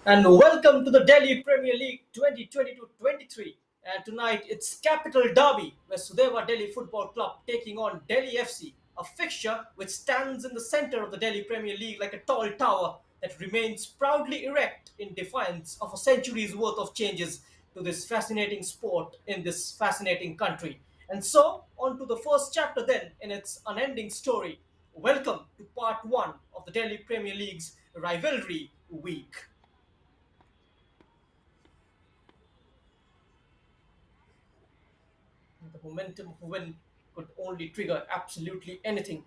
And welcome to the Delhi Premier League 2022-23. And tonight it's Capital Derby, where Sudeva Delhi Football Club taking on Delhi FC, a fixture which stands in the center of the Delhi Premier League like a tall tower that remains proudly erect in defiance of a century's worth of changes to this fascinating sport in this fascinating country. And so, on to the first chapter then in its unending story. Welcome to part one of the Delhi Premier League's rivalry week. The momentum of a win could only trigger absolutely anything.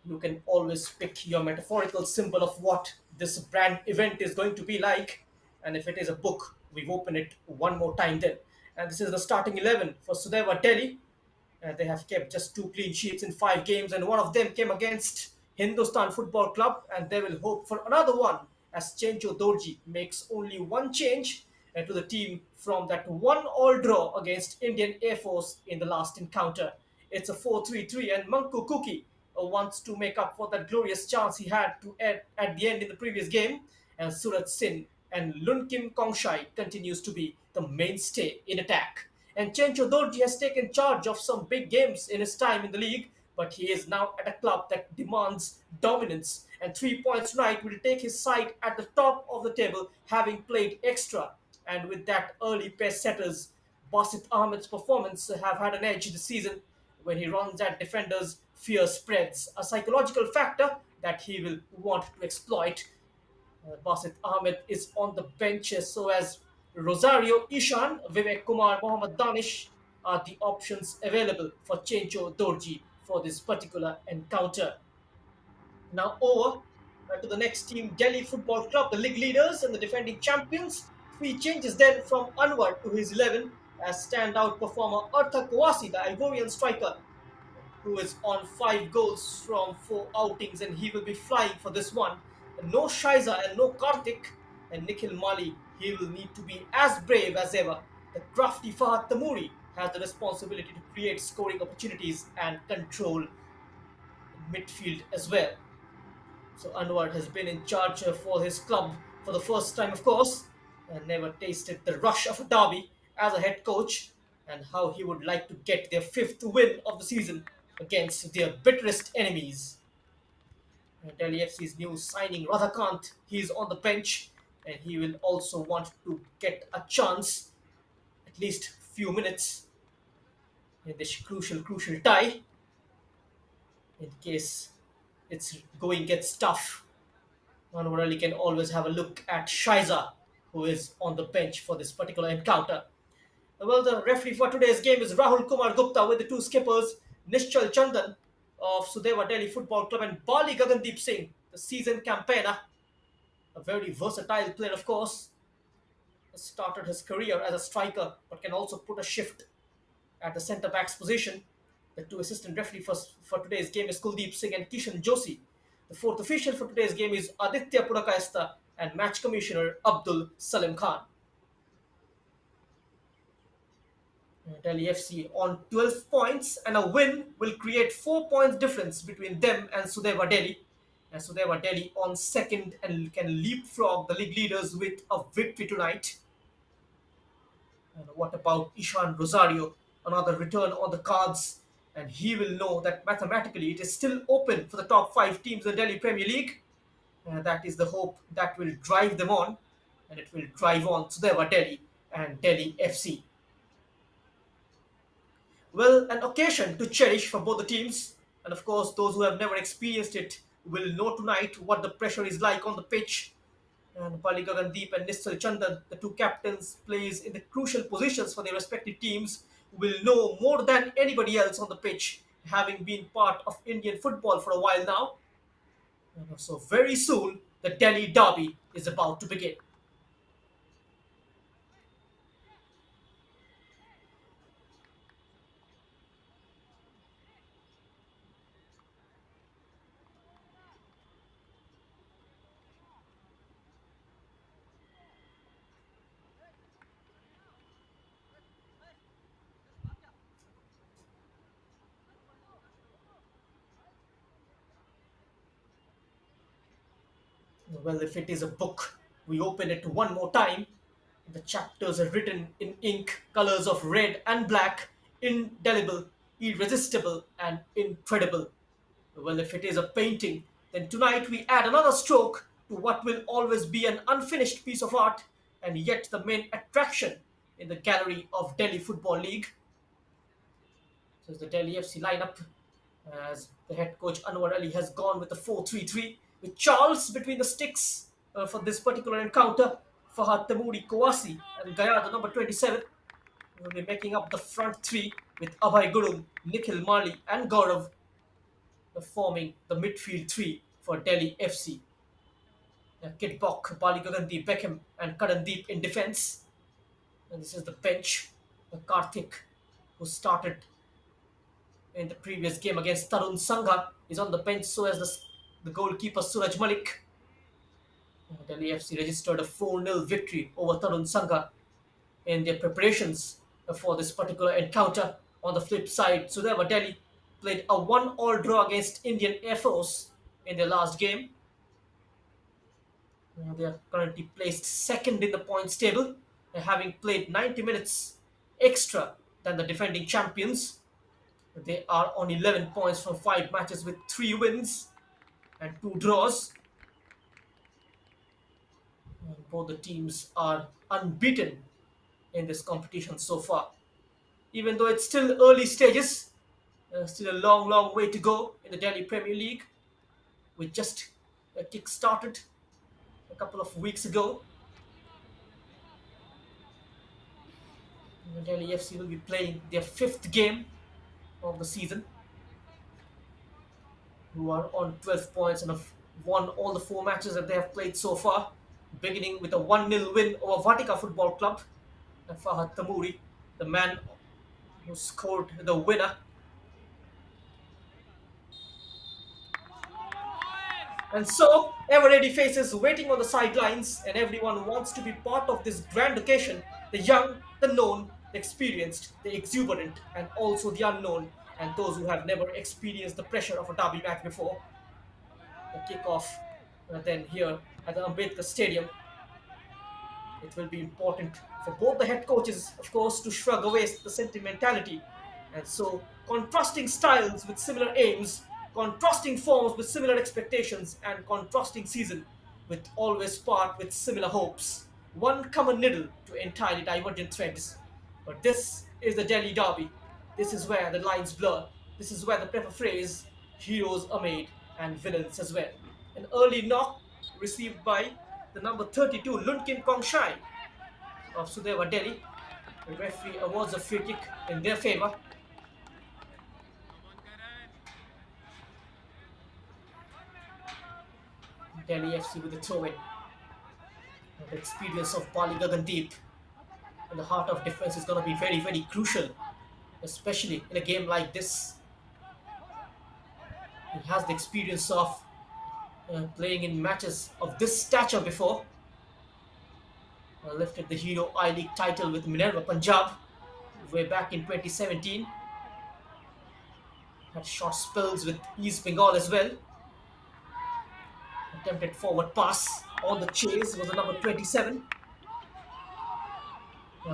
You can always pick your metaphorical symbol of what this brand event is going to be like. And if it is a book, we've opened it one more time then. And this is the starting 11 for Sudeva Delhi. They have kept just two clean sheets in 5 games, and one of them came against Hindustan Football Club, and they will hope for another one as Chencho Dorji makes only one change to the team from that one-all draw against Indian Air Force in the last encounter. It's a 4-3-3, and Manku Kuki wants to make up for that glorious chance he had to at the end in the previous game, and Surat Sin and Lunkim Kongshai continues to be the mainstay in attack. And Chencho Dorji has taken charge of some big games in his time in the league, but he is now at a club that demands dominance. And 3 points tonight will take his side at the top of the table, having played extra. And with that, early pace setters, Basit Ahmed's performance have had an edge this season when he runs at defenders, fear spreads, a psychological factor that he will want to exploit. Basit Ahmed is on the bench, so as Rosario Ishan, Vivek Kumar, Mohammad Danish are the options available for Chencho Dorji for this particular encounter. Now over to the next team, Delhi Football Club, the league leaders and the defending champions. Three changes then from Anwar to his 11 as standout performer Arthur Kouassi, the Ivorian striker, who is on 5 goals from 4 outings, and he will be flying for this one. And no Shiza and no Karthik and Nikhil Mali. He will need to be as brave as ever. The crafty Fahad Tamuri has the responsibility to create scoring opportunities and control midfield as well. So Anwar has been in charge for his club for the first time, of course, and never tasted the rush of a derby as a head coach, and how he would like to get their fifth win of the season against their bitterest enemies. Delhi FC's new signing Radhakant, he is on the bench, and he will also want to get a chance, at least few minutes in this crucial tie in case it's going gets tough. Anwar Ali can always have a look at Shiza, who is on the bench for this particular encounter. Well, the referee for today's game is Rahul Kumar Gupta with the two skippers, Nishchal Chandan of Sudeva Delhi Football Club and Bali Gagandeep Singh, the season campaigner, a very versatile player, of course. Has started his career as a striker, but can also put a shift at the centre back's position. The two assistant referee for today's game is Kuldeep Singh and Kishan Joshi. The fourth official for today's game is Aditya Purakaista and match commissioner Abdul Salim Khan. Delhi FC on 12 points, and a win will create 4 points difference between them and Sudeva Delhi. And Sudeva Delhi on second and can leapfrog the league leaders with a victory tonight. And what about Ishan Rosario? Another return on the cards, and he will know that mathematically it is still open for the top five teams in the Delhi Premier League. That is the hope that will drive them on, and it will drive on Sudeva Delhi and Delhi FC. Well, an occasion to cherish for both the teams, and of course, those who have never experienced it will know tonight what the pressure is like on the pitch. And Pali Gagandeep and Nistal Chandan, the two captains, plays in the crucial positions for their respective teams, will know more than anybody else on the pitch, having been part of Indian football for a while now. And so very soon, the Delhi Derby is about to begin. Well, if it is a book, We open it one more time. The chapters are written in ink, colors of red and black, indelible, irresistible, and incredible. Well, if it is a painting, then tonight we add another stroke to what will always be an unfinished piece of art, and yet the main attraction in the gallery of Delhi Football League. So it's the Delhi FC lineup, as the head coach Anwar Ali has gone with the 4-3-3 with Charles between the sticks for this particular encounter. Fahad Tamouri Kouassi and Gaya, the number 27, will be making up the front three with Abhay Gurung, Nikhil Mali, and Gaurav forming the midfield three for Delhi FC. Kit Bok, Bali Gagandeep Beckham, and Karandeep in defence. And this is the bench. Karthik, who started in the previous game against Tarun Sangha, is on the bench, so as the goalkeeper Suraj Malik. Delhi FC registered a 4-0 victory over Tarun Sangha in their preparations for this particular encounter. On the flip side, Sudeva Delhi played a 1-all draw against Indian Air Force in their last game. They are currently placed second in the points table, having played 90 minutes extra than the defending champions. They are on 11 points from 5 matches with 3 wins and 2 draws. Both the teams are unbeaten in this competition so far. Even though it's still early stages, still a long, long way to go in the Delhi Premier League. We just kick-started a couple of weeks ago. Delhi FC will be playing their 5th game of the season, who are on 12 points and have won all the 4 matches that they have played so far, beginning with a 1-0 win over Vatika Football Club. And Fahad Tamouri, the man who scored the winner. And so, ever-ready faces waiting on the sidelines, and everyone wants to be part of this grand occasion. The young, the known, the experienced, the exuberant, and also the unknown, and those who have never experienced the pressure of a derby match before. The kickoff, then here at the Ambedkar Stadium. It will be important for both the head coaches, of course, to shrug away the sentimentality. And so, contrasting styles with similar aims, contrasting forms with similar expectations, and contrasting season with always part with similar hopes. One common needle to entirely divergent threads. But this is the Delhi Derby. This is where the lines blur. This is where the proper phrase, heroes are made and villains as well. An early knock received by the number 32 Lunkin Kongshai of Sudeva Delhi. The referee awards a free kick in their favour. Delhi FC with the throw-in. The experience of Bali Gagandeep in the heart of defence is going to be very, very crucial, especially in a game like this. He has the experience of playing in matches of this stature before. Lifted the Hero I-League title with Minerva Punjab way back in 2017. Had short spells with East Bengal as well. Attempted forward pass on the chase was the number 27.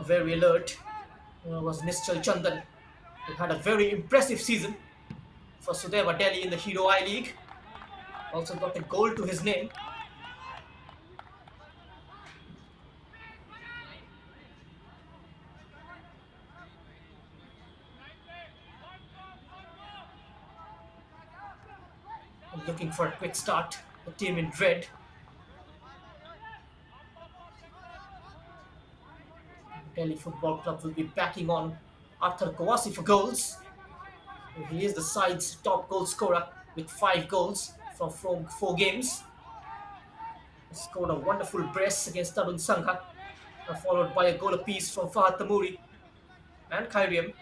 Very alert was Nischal Chandan, who had a very impressive season for Sudeva Delhi in the Hero I-League. Also got a goal to his name. Looking for a quick start, the team in red. Delhi Football Club will be backing on Arthur Kouassi for goals. He is the side's top goal scorer with 5 goals from 4 games. He scored a wonderful brace against Tarun Sangha, followed by a goal apiece from Fahad Tamouri and Khairiam.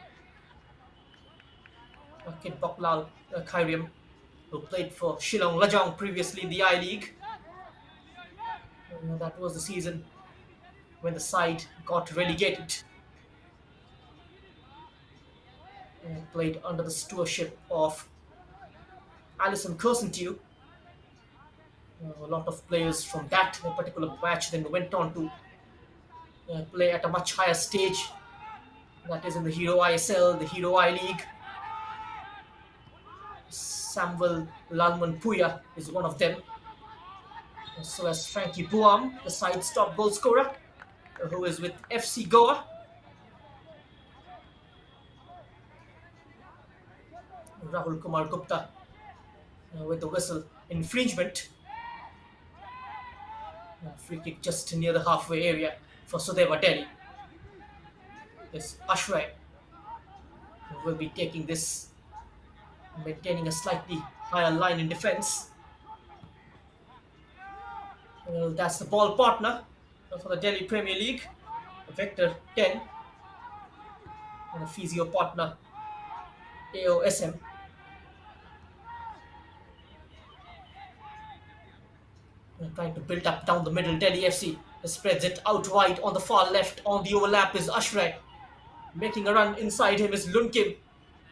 Kit Boklal Khairiam, who played for Shillong Lajong previously in the I-League. That was the season when the side got relegated. Played under the stewardship of Alison Kersentew. A lot of players from that particular match then went on to play at a much higher stage. That is in the Hero ISL, the Hero I League. Samuel Lalman Puya is one of them, as well as Frankie Buam, the side's top goal scorer, who is with FC Goa. Rahul Kumar Gupta with the whistle infringement. Free kick just near the halfway area for Sudeva Delhi. Yes, Ashray will be taking this, maintaining a slightly higher line in defense. Well, that's the ball partner for the Delhi Premier League, Vector 10, and a physio partner, AOSM. Trying to build up down the middle, Delhi FC spreads it out wide on the far left. On the overlap is Ashray. Making a run inside him is Lunkim.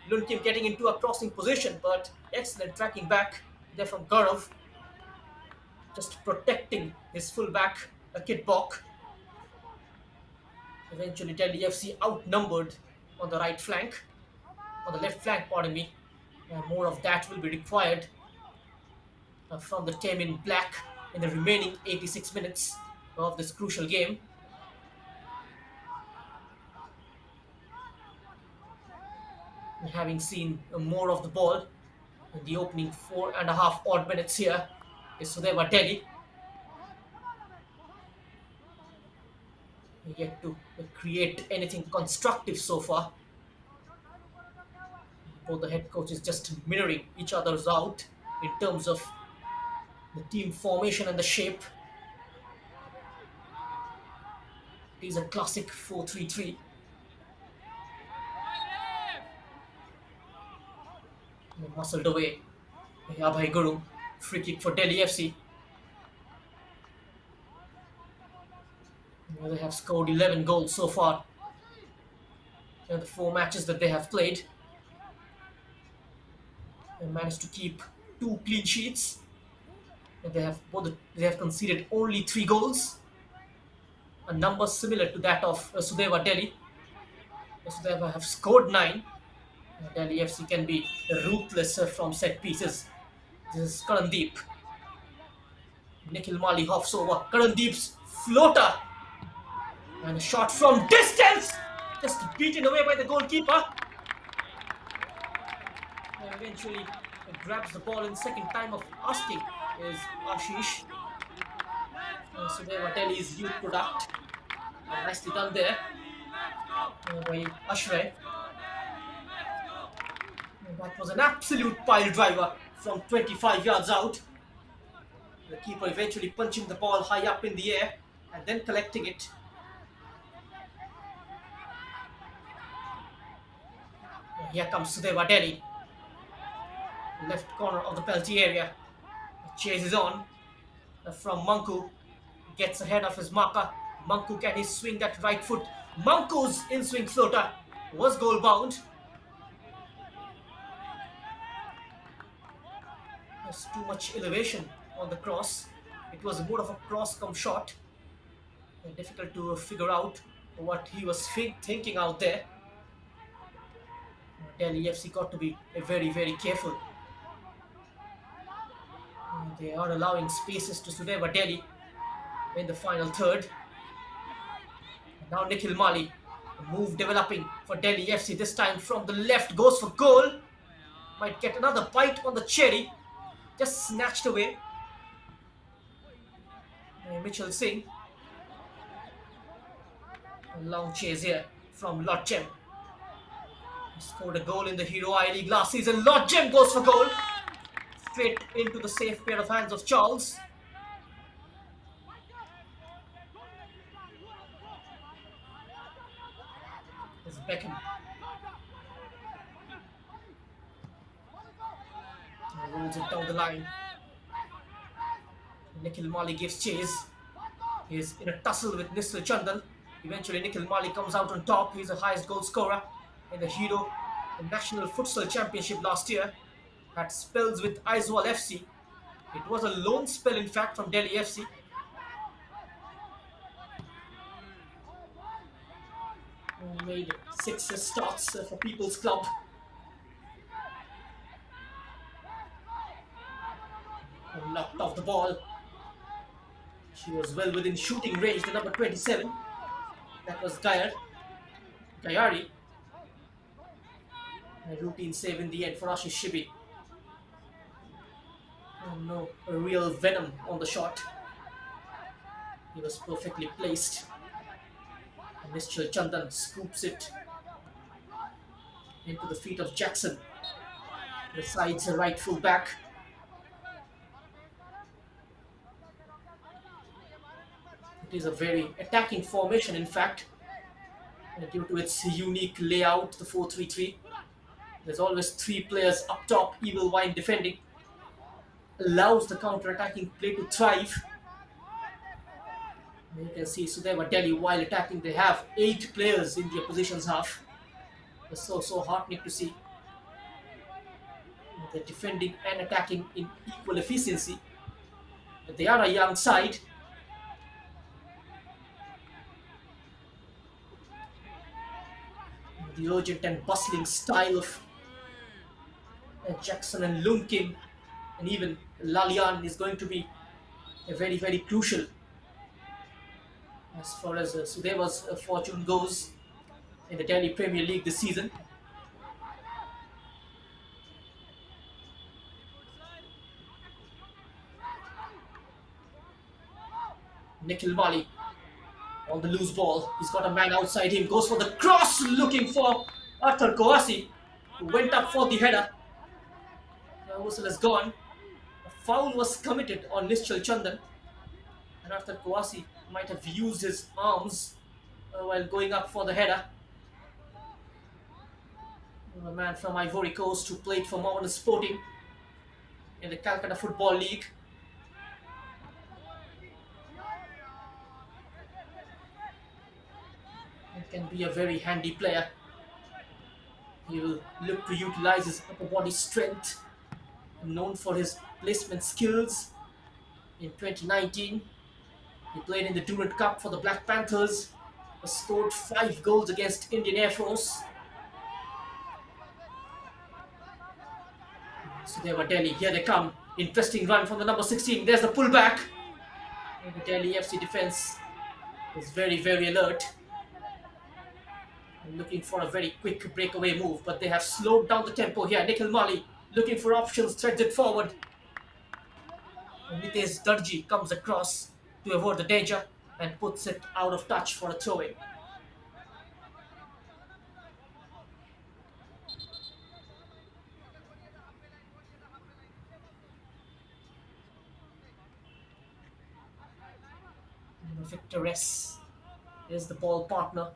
Lunkim getting into a crossing position, but excellent tracking back there from Gaurav. Just protecting his fullback, Kit Bok. Eventually, Delhi FC outnumbered on the right flank, on the left flank, pardon me. More of that will be required from the team in black in the remaining 86 minutes of this crucial game. Having seen more of the ball in the opening 4.5 odd minutes here is Sudeva Delhi. Yet to create anything constructive so far. Both the head coaches just mirroring each other's out in terms of the team formation and the shape. It is a classic 4-3-3. Muscled away. Abhay Guru, free kick for Delhi FC. They have scored 11 goals so far in the 4 matches that they have played. They managed to keep 2 clean sheets. And they have conceded only 3 goals, a number similar to that of Sudeva Delhi. Sudeva have scored 9. Delhi FC can be ruthless from set pieces. This is Karandeep. Nikhil Mali hops over. Karandeep's floater. And a shot from distance. Just beaten away by the goalkeeper. And eventually grabs the ball in second time of asking is Ashish. Sudeva Delhi's youth product. Nicely done there by Ashray. That was an absolute pile driver from 25 yards out. The keeper eventually punching the ball high up in the air and then collecting it. Here comes Sudeva Delhi. Left corner of the penalty area. Chases on from Manku. Gets ahead of his marker. Manku, can he swing that right foot? Manku's in-swing floater was goal bound. There's too much elevation on the cross. It was more of a cross come shot. Difficult to figure out what he was thinking out there. Delhi FC got to be very, very careful. They are allowing spaces to Sudeva Delhi in the final third. Now Nikhil Mali, a move developing for Delhi FC, this time from the left, goes for goal. Might get another bite on the cherry. Just snatched away. Mitchell Singh. A long chase here from Lord Jem. He scored a goal in the Hero I League last season. Lord Jem goes for goal. Straight into the safe pair of hands of Charles. It's Beckham. Rolls it down the line. Nikhil Mali gives chase. He is in a tussle with Nisal Chandal. Eventually Nikhil Mali comes out on top. He's the highest goal scorer in the Hero National Futsal Championship last year. Had spells with Aizawl FC. It was a lone spell, in fact, from Delhi FC, who made six starts for People's Club. And knocked off the ball. She was well within shooting range, the number 27. That was Gayari. A routine save in the end for Ashish Shibi. Oh no, a real venom on the shot. He was perfectly placed. Mr. Chandan scoops it into the feet of Jackson. Besides a right full back. It is a very attacking formation, in fact, due to its unique layout, the 4-3-3. There's always three players up top, Evil Wine defending. Allows the counter-attacking play to thrive. You can see Sudeva Delhi while attacking, they have 8 players in the opposition's half. It's so heartening to see. They're defending and attacking in equal efficiency. But they are a young side. The urgent and bustling style of Jackson and Lunkin and even Lalian is going to be a very crucial as far as Sudeva's fortune goes in the Delhi Premier League this season. Nikhil Mali on the loose ball. He's got a man outside him. Goes for the cross, looking for Arthur Kouassi, who went up for the header. The whistle is gone. A foul was committed on Nischal Chandan. And Arthur Kouassi might have used his arms while going up for the header. A man from Ivory Coast who played for Mohammedan Sporting in the Calcutta Football League. Can be a very handy player. He will look to utilize his upper body strength, known for his placement skills. In 2019, he played in the Durand Cup for the Black Panthers, scored 5 goals against Indian Air Force. So they were Delhi, here they come. Interesting run from the number 16, there's the pullback. And the Delhi FC defense is very alert. Looking for a very quick breakaway move, but they have slowed down the tempo here. Nikhil Mali looking for options, threads it forward. And Nitesh Darji comes across to avoid the danger and puts it out of touch for a throw-in. Victor S is the ball partner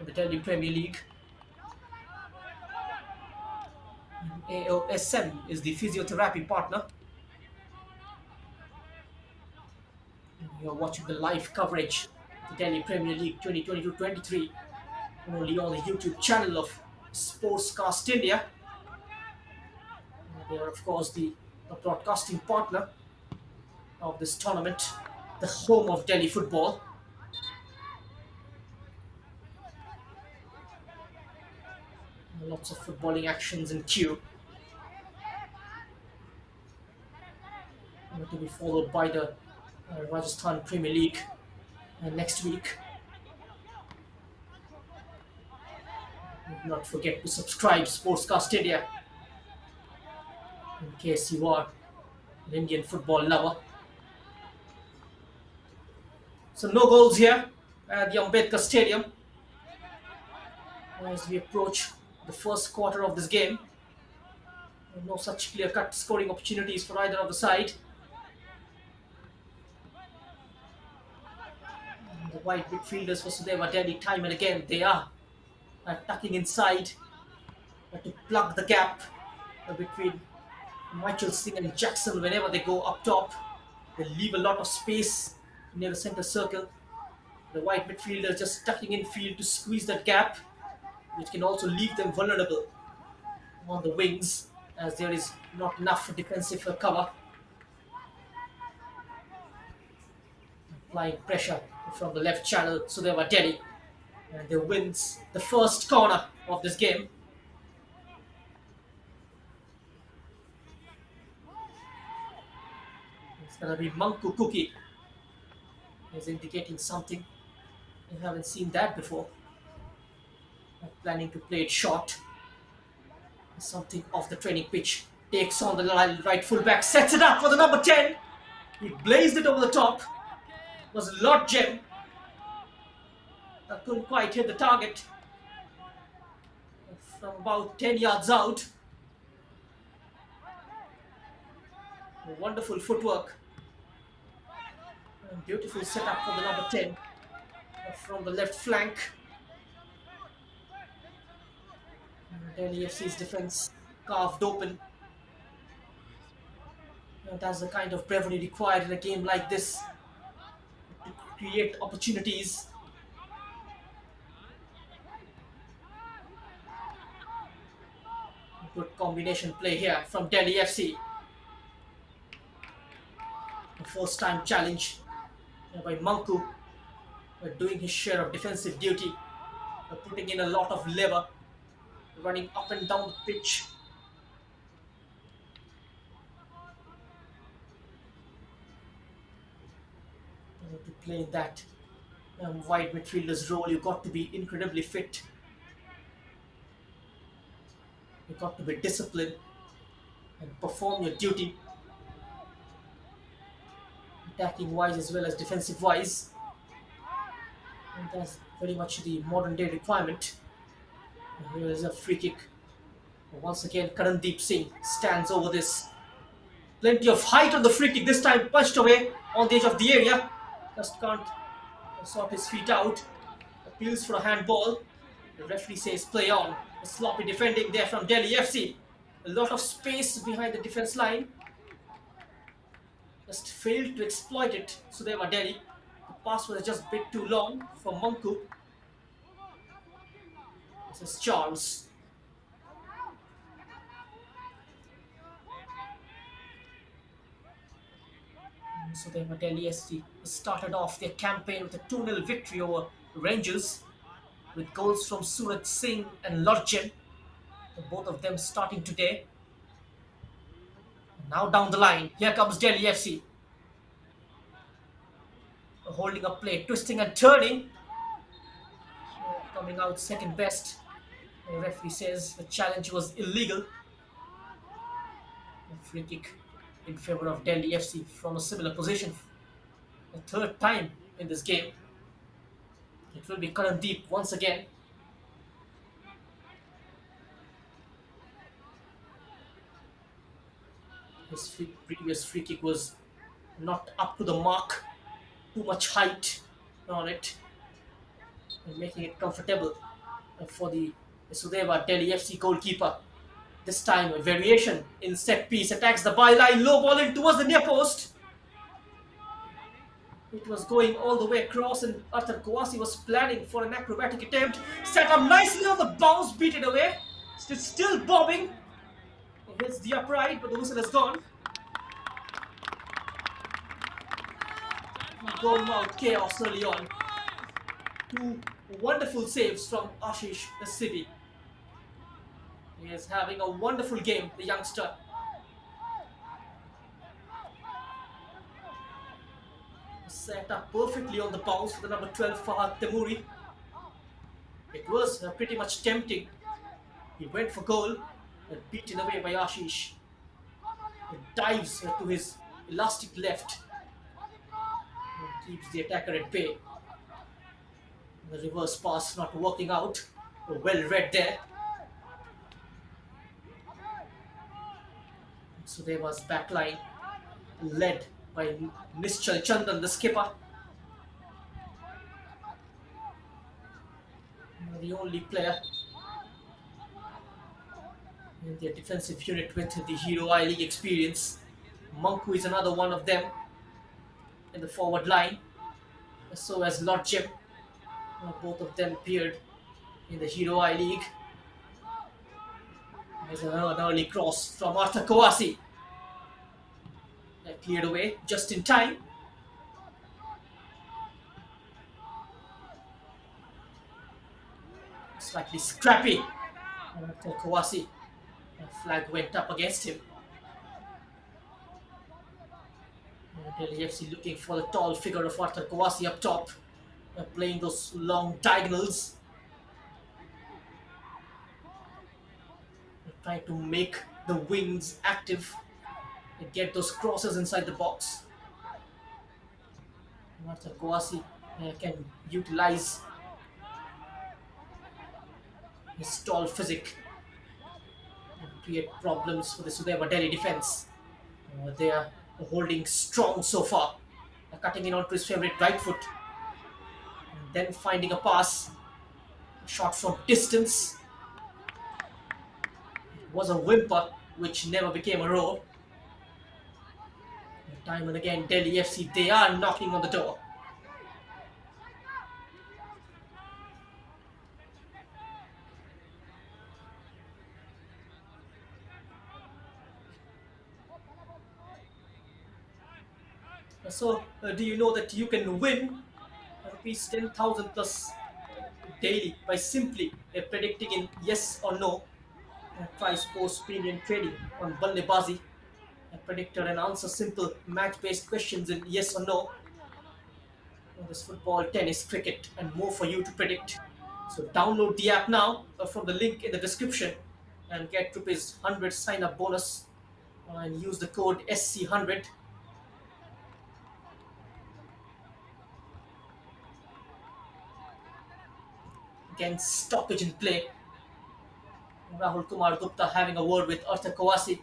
in the Delhi Premier League. AOSM is the physiotherapy partner. You're watching the live coverage of the Delhi Premier League 2022-23 only on the YouTube channel of Sportscast India. They are, of course, the broadcasting partner of this tournament, the home of Delhi football. Lots of footballing actions in queue. To be followed by the Rajasthan Premier League next week. Do not forget to subscribe Sportscast India in case you are an Indian football lover. So no goals here at the Ambedkar Stadium as we approach the first quarter of this game. No such clear-cut scoring opportunities for either of the side. The wide midfielders for Sudeva Delhi, time and again, they are tucking inside to plug the gap between Michael Singh and Jackson. Whenever they go up top, they leave a lot of space near the center circle. The wide midfielders just tucking in field to squeeze that gap, which can also leave them vulnerable on the wings as there is not enough defensive cover. applying pressure from the left channel. Sudeva Delhi, and they wins the first corner of this game. It's gonna be Manku Cookie. He's indicating something. I haven't seen that before. I'm planning to play it short. Something off the training pitch. Takes on the right fullback, sets it up for the number 10. He blazed it over the top. It was Lord Gem. I couldn't quite hit the target. From about 10 yards out. Wonderful footwork. And beautiful setup for the number 10. From the left flank. Delhi FC's defense carved open. And that's the kind of bravery required in a game like this to create opportunities. Good combination play here from Delhi FC. The first time challenge by Manku, doing his share of defensive duty, putting in a lot of lever, running up and down the pitch. To play that wide midfielder's role, you got to be incredibly fit. You got to be disciplined and perform your duty, attacking wise as well as defensive wise. And that's very much the modern day requirement. And here is a free kick. Once again, Karandeep Singh stands over this. Plenty of height on the free kick, this time punched away on the edge of the area. Just can't sort his feet out. Appeals for a handball. The referee says play on. A sloppy defending there from Delhi FC. A lot of space behind the defense line. Just failed to exploit it. Sudeva Delhi. The pass was just a bit too long for Manku. This is Charles. Sudeva Delhi FC started off their campaign with a 2-0 victory over Rangers, with goals from Surat Singh and Lorjen, both of them starting today. Now down the line, here comes Delhi FC. Holding up play, twisting and turning. Coming out second best. The referee says the challenge was illegal. A free kick in favor of Delhi FC from a similar position. The third time in this game. It will be Karandeep once again. His previous free kick was not up to the mark. Too much height on it. And making it comfortable for the Sudeva Delhi FC goalkeeper. This time a variation in set piece. Attacks the byline. Low ball in towards the near post. It was going all the way across and Arthur Kouassi was planning for an acrobatic attempt. Set up nicely on the bounce, beat it away. It's still bobbing. It hits the upright, but the whistle has gone. Goal mouth chaos early on. Two wonderful saves from Ashish Siddhi. He is having a wonderful game, the youngster. Set up perfectly on the bounce for the number 12 Fahad Temuri. It was pretty much tempting. He went for goal and beaten away by Ashish. It dives to his elastic left and keeps the attacker at bay. The reverse pass not working out. Well read there. Sudeva's backline led by Nischal Chandan, the skipper. The only player in their defensive unit with the Hero I-League experience. Manku is another one of them in the forward line. So as Lord Jim. Both of them appeared in the Hero I-League. There's an early cross from Arthur Kouassi. Cleared away just in time. Slightly scrappy. Arthur Kawasi. A flag went up against him. Delhi FC looking for the tall figure of Arthur Kawasi up top. Playing those long diagonals. Trying to make the wings active and get those crosses inside the box. Arthur Kawasi can utilize his tall physique and create problems for the Sudeva Delhi defense. They are holding strong so far, cutting in onto his favorite right foot, and then finding a pass, a shot from distance. It was a whimper which never became a roar. Time and again, Delhi FC, they are knocking on the door. So, do you know that you can win rupees 10,000 plus daily by simply predicting in yes or no? Try sports premium trading on BalleBaazi. Predictor and answer simple match-based questions in yes or no. There's football, tennis, cricket, and more for you to predict. So download the app now from the link in the description and get rupees 100 sign-up bonus and use the code SC100. Again, stoppage in play. Rahul Kumar Gupta having a word with Arthur Kawasi.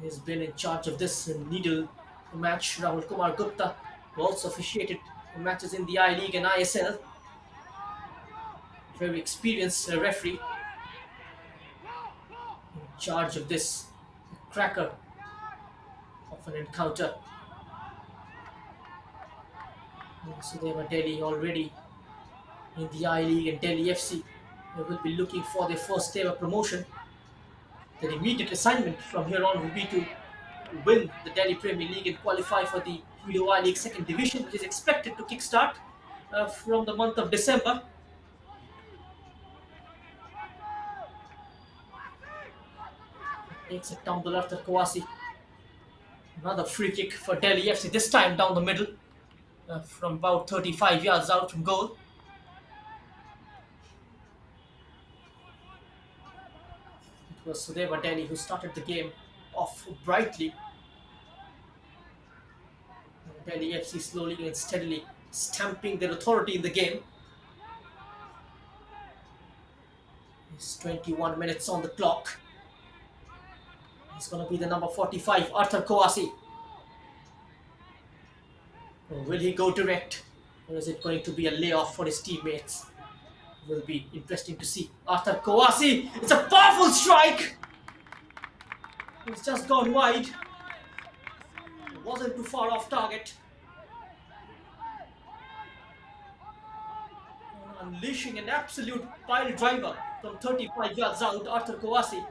He's been in charge of this needle match. Rahul Kumar Gupta, who also officiated matches in the I League and ISL. Very experienced referee in charge of this cracker of an encounter. Sudeva Delhi already in the I League and Delhi FC. They will be looking for their first ever promotion. Their immediate assignment from here on will be to win the Delhi Premier League and qualify for the Hero I League Second Division, which is expected to kickstart from the month of December. Takes a tumble after Kawasi. Another free kick for Delhi FC, this time down the middle from about 35 yards out from goal. It was Sudeva Delhi who started the game off brightly. Delhi FC slowly and steadily stamping their authority in the game. It's 21 minutes on the clock. It's going to be the number 45, Arthur Kawasi. Will he go direct? Or is it going to be a layoff for his teammates? Will be interesting to see. Arthur Kawasi, it's a powerful strike! It's just gone wide. It wasn't too far off target. Unleashing an absolute pile driver from 35 yards out, Arthur Kawasi.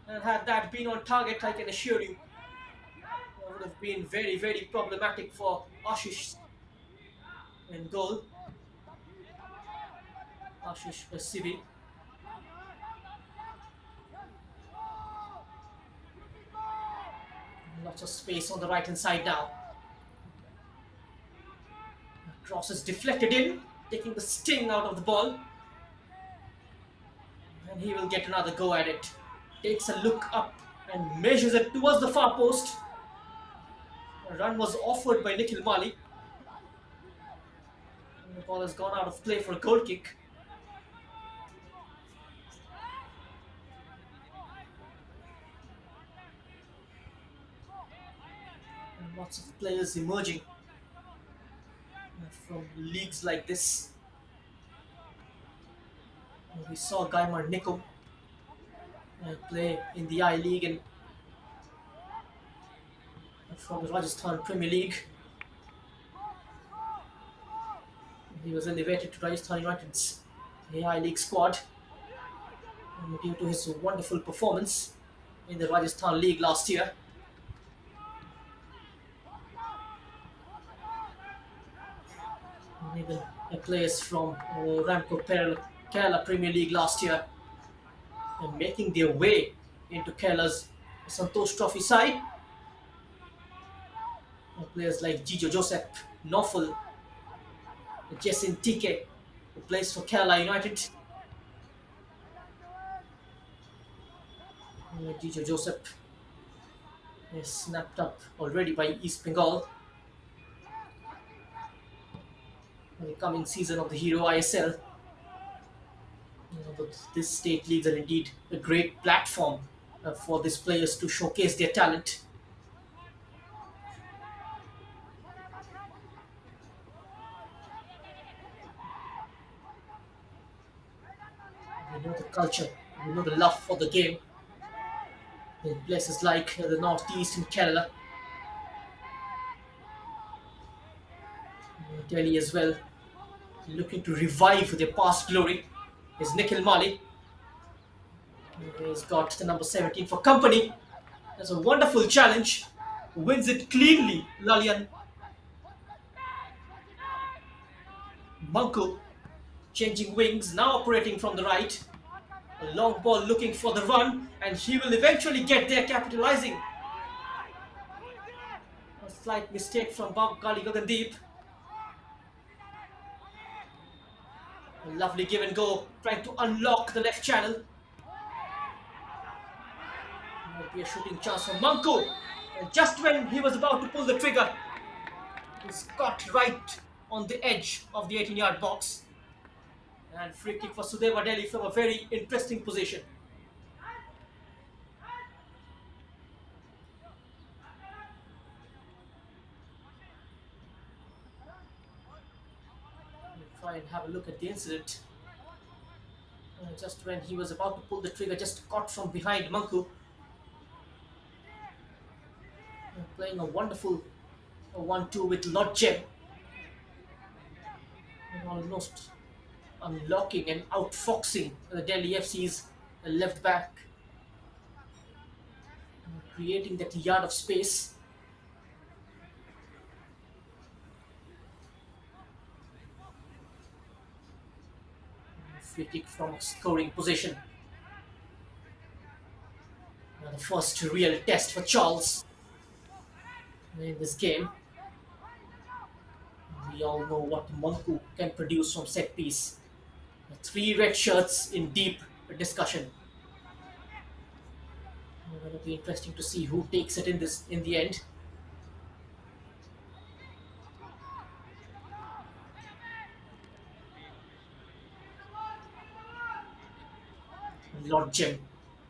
And had that been on target, I can assure you, it would have been very, very problematic for Ashish in goal. Ashish Sivi. Lots of space on the right hand side now. The cross is deflected in, taking the sting out of the ball. And he will get another go at it. Takes a look up and measures it towards the far post. A run was offered by Nikhil Mali. And the ball has gone out of play for a goal kick. And lots of players emerging from leagues like this. And we saw Gaimar Nikom play in the I League and from the Rajasthan Premier League. He was elevated to Rajasthan United's I League squad due to his wonderful performance in the Rajasthan League last year. Even players from Kerala Premier League last year and making their way into Kerala's Santosh Trophy side. Players like Gijo Joseph, Noful, Jessin Tike, who plays for Kerala United. Gijo Joseph is snapped up already by East Bengal in the coming season of the Hero ISL. But these state leagues are indeed a great platform for these players to showcase their talent. We know the culture, we know the love for the game in places like the Northeast and Kerala, Delhi as well, looking to revive their past glory. Is Nikhil Mali. He's got the number 17 for company. That's a wonderful challenge. Wins it cleanly, Lalian. Manku changing wings, now operating from the right. A long ball looking for the run, and he will eventually get there, capitalizing. A slight mistake from Gali Gagandeep. A lovely give and go, trying to unlock the left channel. Might be a shooting chance for Manku. And just when he was about to pull the trigger, he's caught right on the edge of the 18-yard box. And free kick for Sudeva Delhi from a very interesting position. We'll try and have a look at the incident. Just when he was about to pull the trigger, just caught from behind Manku. Playing a wonderful 1-2 with Lodgem. And almost unlocking and outfoxing the Delhi FC's left back. Creating that yard of space. Free kick from scoring position. The first real test for Charles in this game. We all know what Manku can produce from set piece. 3 red shirts in deep discussion. It'll be interesting to see who takes it in the end. Lord Jim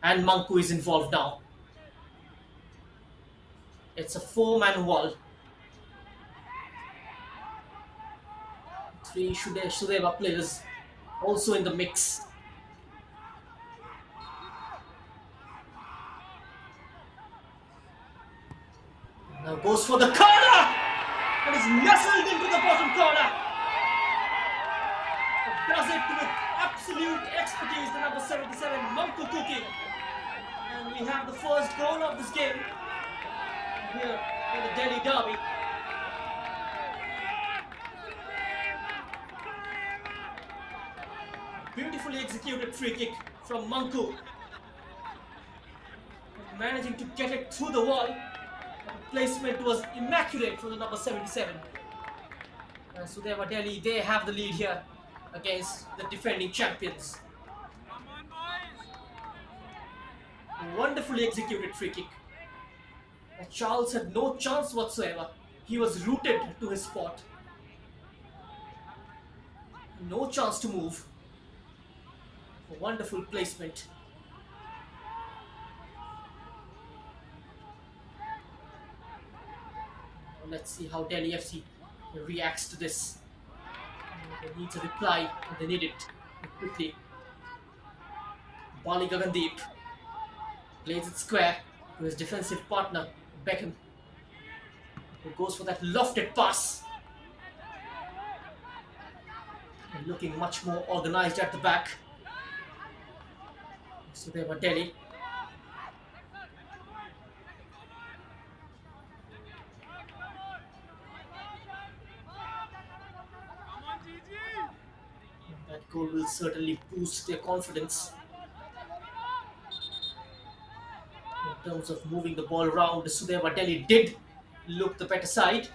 and Manku is involved now. It's a 4-man wall. 3 Sudeva players also in the mix. Now goes for the corner and is nestled into the bottom corner. Does it with absolute expertise, the number 77, Manku Kuki. And we have the first goal of this game here in the Delhi derby. Beautifully executed free kick from Manku. Managing to get it through the wall. The placement was immaculate from the number 77. Sudeva Delhi, they have the lead here against the defending champions. A wonderfully executed free kick. Charles had no chance whatsoever. He was rooted to his spot. No chance to move. A wonderful placement. Let's see how Delhi FC reacts to this. They need a reply, and they need it quickly. Bali Gagandeep plays it square to his defensive partner, Beckham, who goes for that lofted pass. And looking much more organized at the back. So there were Delhi. certainly boost their confidence in terms of moving the ball around. Sudeva Delhi did look the better side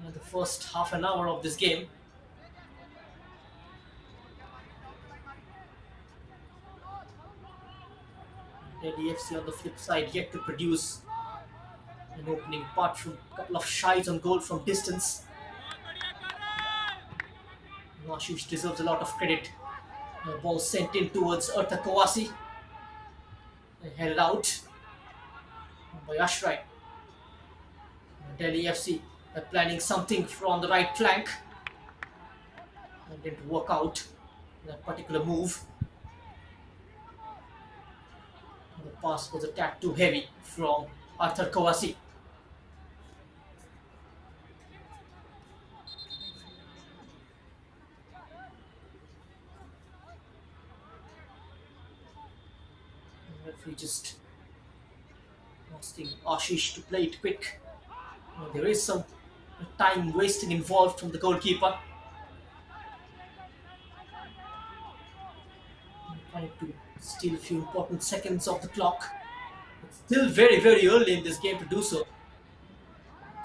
in the first half an hour of this game. Delhi FC on the flip side yet to produce an opening apart from a couple of shies on goal from distance. Ashish deserves a lot of credit. The ball sent in towards Arta Kawasi. Headed out by Ashray. Delhi FC are planning something from the right flank and didn't work out that particular move. The pass was a tad too heavy from Arthur Kawasi. The referee just asking Ashish to play it quick. There is some time wasting involved from the goalkeeper. Trying to steal a few important seconds off the clock. It's still very, very early in this game to do so.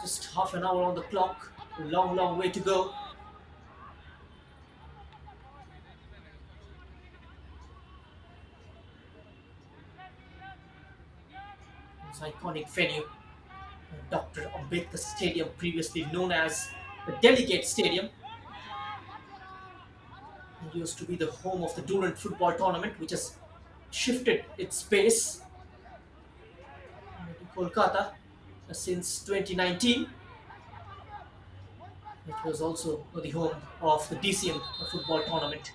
Just half an hour on the clock. A long, long way to go. This iconic venue, Dr. Ambedkar Stadium, previously known as the Delegate Stadium. It used to be the home of the Durand football tournament, which has shifted its base to Kolkata since 2019. It was also the home of the DCM football tournament.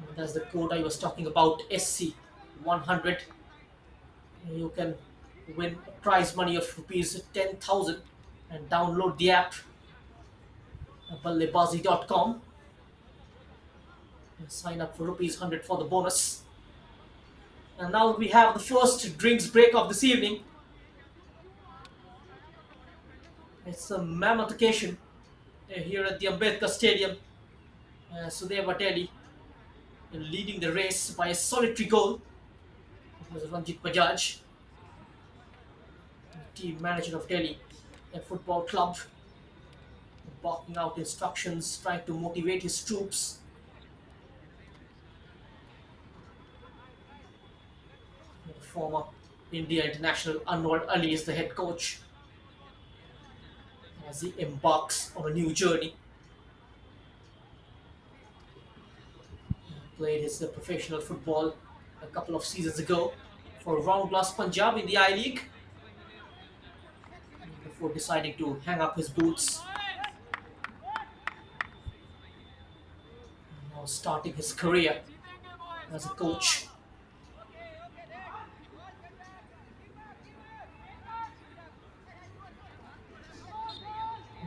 And that's the code I was talking about, SC 100. You can win a prize money of rupees 10,000 and download the app BalleBaazi.com and sign up for rupees 100 for the bonus. And now we have the first drinks break of this evening. It's a mammoth occasion here at the Ambedkar Stadium. Sudeva Delhi leading the race by a solitary goal. It was Ranjit Bajaj, the team manager of Delhi Football Club, barking out instructions, trying to motivate his troops. The former India international Anwar Ali is the head coach as he embarks on a new journey. He played his professional football a couple of seasons ago for Round Glass Punjab in the I-League before deciding to hang up his boots. Now starting his career as a coach.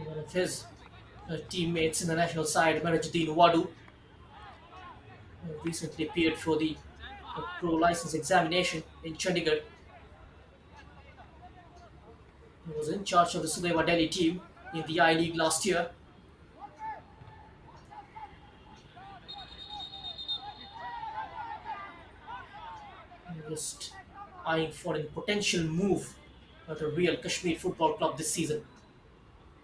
One of his teammates in the national side, Manajuddin Wadu, recently appeared for the pro license examination in Chandigarh. He was in charge of the Sudeva Delhi team in the I-League last year. Just eyeing for a potential move at the Real Kashmir Football Club this season.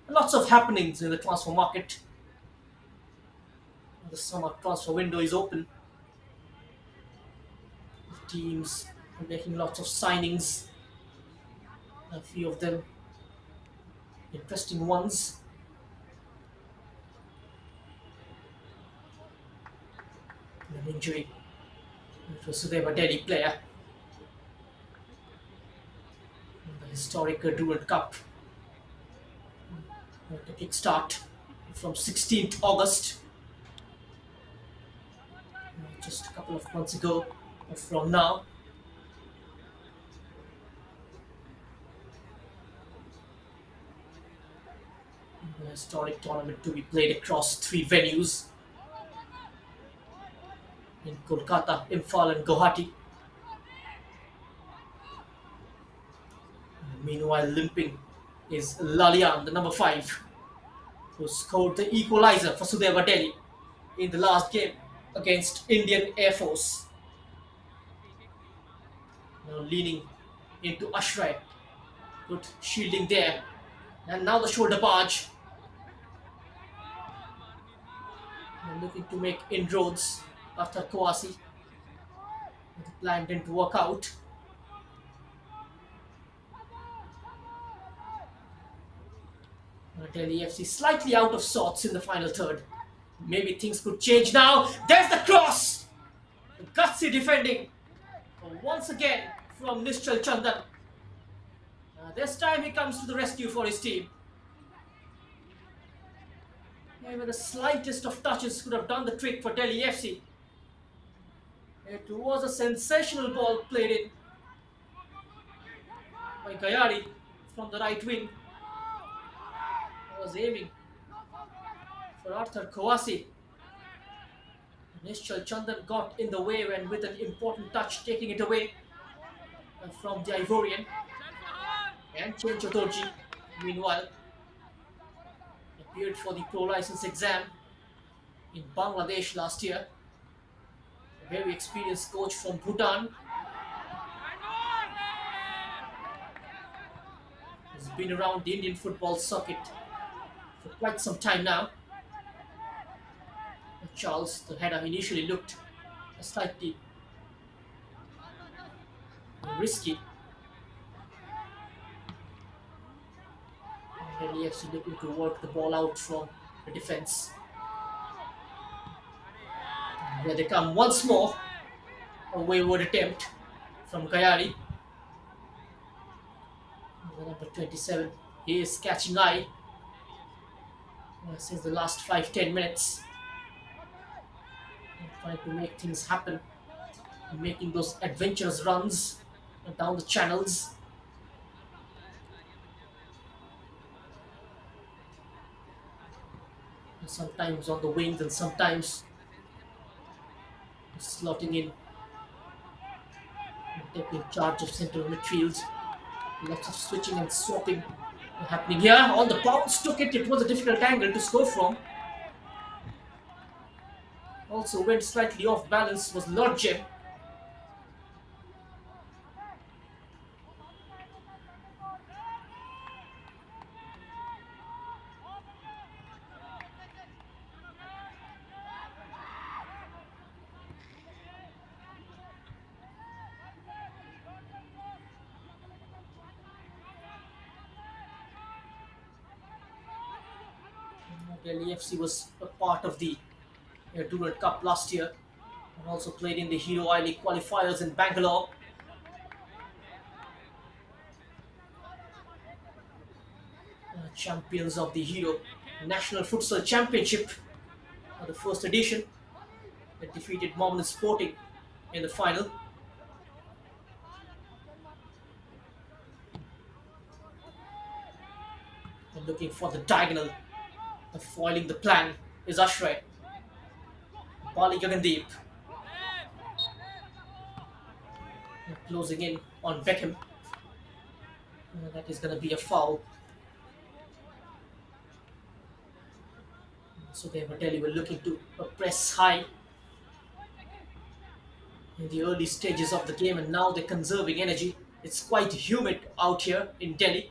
Lots of happenings in the transfer market. The summer transfer window is open. The teams are making lots of signings. A few of them interesting ones. An injury to a Sudeva Delhi player. And the historic Durand Cup to kick start from 16th August. Just a couple of months ago from now. A historic tournament to be played across 3 venues in Kolkata, Imphal and Guwahati. Meanwhile, limping is Lalian, the number 5, who scored the equalizer for Sudeva Delhi in the last game against Indian Air Force. Now leaning into Ashray. Good shielding there. And now the shoulder barge. And looking to make inroads after Kawasi. The plan didn't work out. Delhi FC slightly out of sorts in the final third. Maybe things could change now. There's the cross! The gutsy defending once again from Nishchal Chandan. This time he comes to the rescue for his team. Maybe the slightest of touches could have done the trick for Delhi FC. It was a sensational ball played in by Gayari from the right wing. He was aiming for Arthur Kawasi. Nishchal Chandan got in the way and with an important touch taking it away from the Ivorian. And Chen Chaturji, meanwhile, appeared for the pro license exam in Bangladesh last year. A very experienced coach from Bhutan. Has been around the Indian football circuit for quite some time now. Charles, the header, initially looked slightly risky. And Delhi FC looking to work the ball out from the defense. Here they come once more. A wayward attempt from Gayari. The number 27, he is catching eye since the last 5-10 minutes. Trying to make things happen, making those adventurous runs down the channels. And sometimes on the wings and sometimes slotting in, taking charge of central midfield. Lots of switching and swapping happening here. On the bounce, took it. It was a difficult angle to score from. Also went slightly off balance was Lord Jem. Delhi FC was a part of the Durand Cup last year and also played in the Hero I-League qualifiers in Bangalore. Champions of the Hero National Futsal Championship, the first edition, that defeated Mohammedan Sporting in the final. And looking for the diagonal, foiling the plan is Ashray. Bali Gagandeep. Closing in on Beckham. That is going to be a foul. So Delhi were looking to press high in the early stages of the game, and now they're conserving energy. It's quite humid out here in Delhi.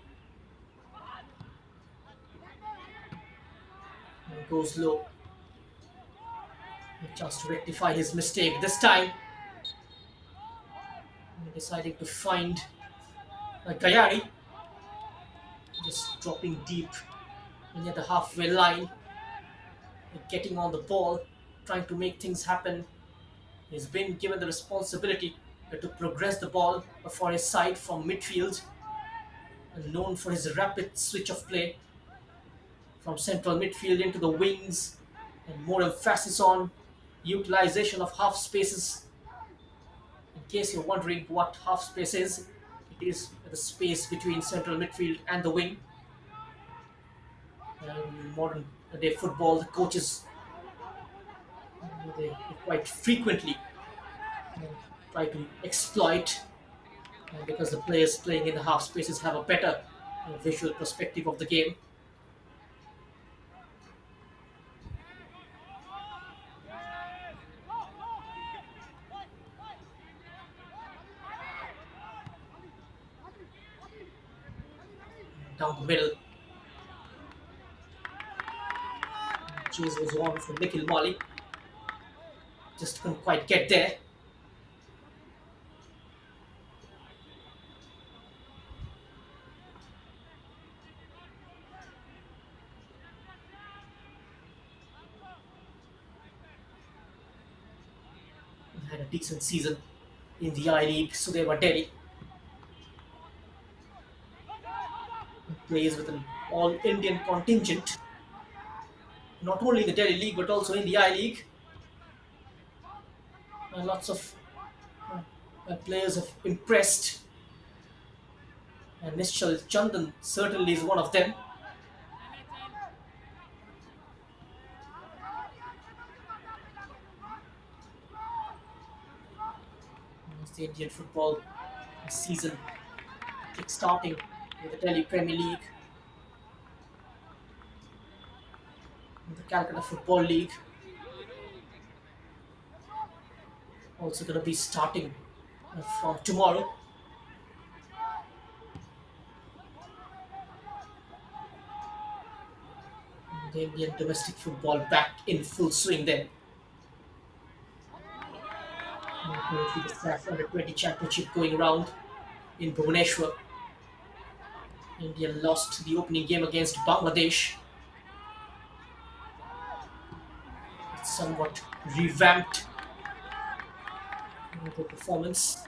And goes low. Just to rectify his mistake this time. Deciding to find Gayari. Just dropping deep near the halfway line. Getting on the ball, trying to make things happen. He's been given the responsibility to progress the ball for his side from midfield. And known for his rapid switch of play from central midfield into the wings, and more emphasis on utilization of half spaces. In case you're wondering what half space is, it is the space between central midfield and the wing. In modern day football, the coaches they quite frequently try to exploit, because the players playing in the half spaces have a better visual perspective of the game. Down the middle, chase was on from Nikhil Mali. Just couldn't quite get there. Had a decent season in the I League. Sudeva Delhi plays with an all Indian contingent, not only in the Delhi League but also in the I League. Lots of players have impressed, and Nishchal Chandan certainly is one of them. It's the Indian football season kick-starting with the Delhi Premier League, the Calcutta Football League also going to be starting from tomorrow. The Indian domestic football back in full swing then. Currently the SAF Under-20 Championship going round in Bhubaneswar. India lost the opening game against Bangladesh. It's somewhat revamped the performance.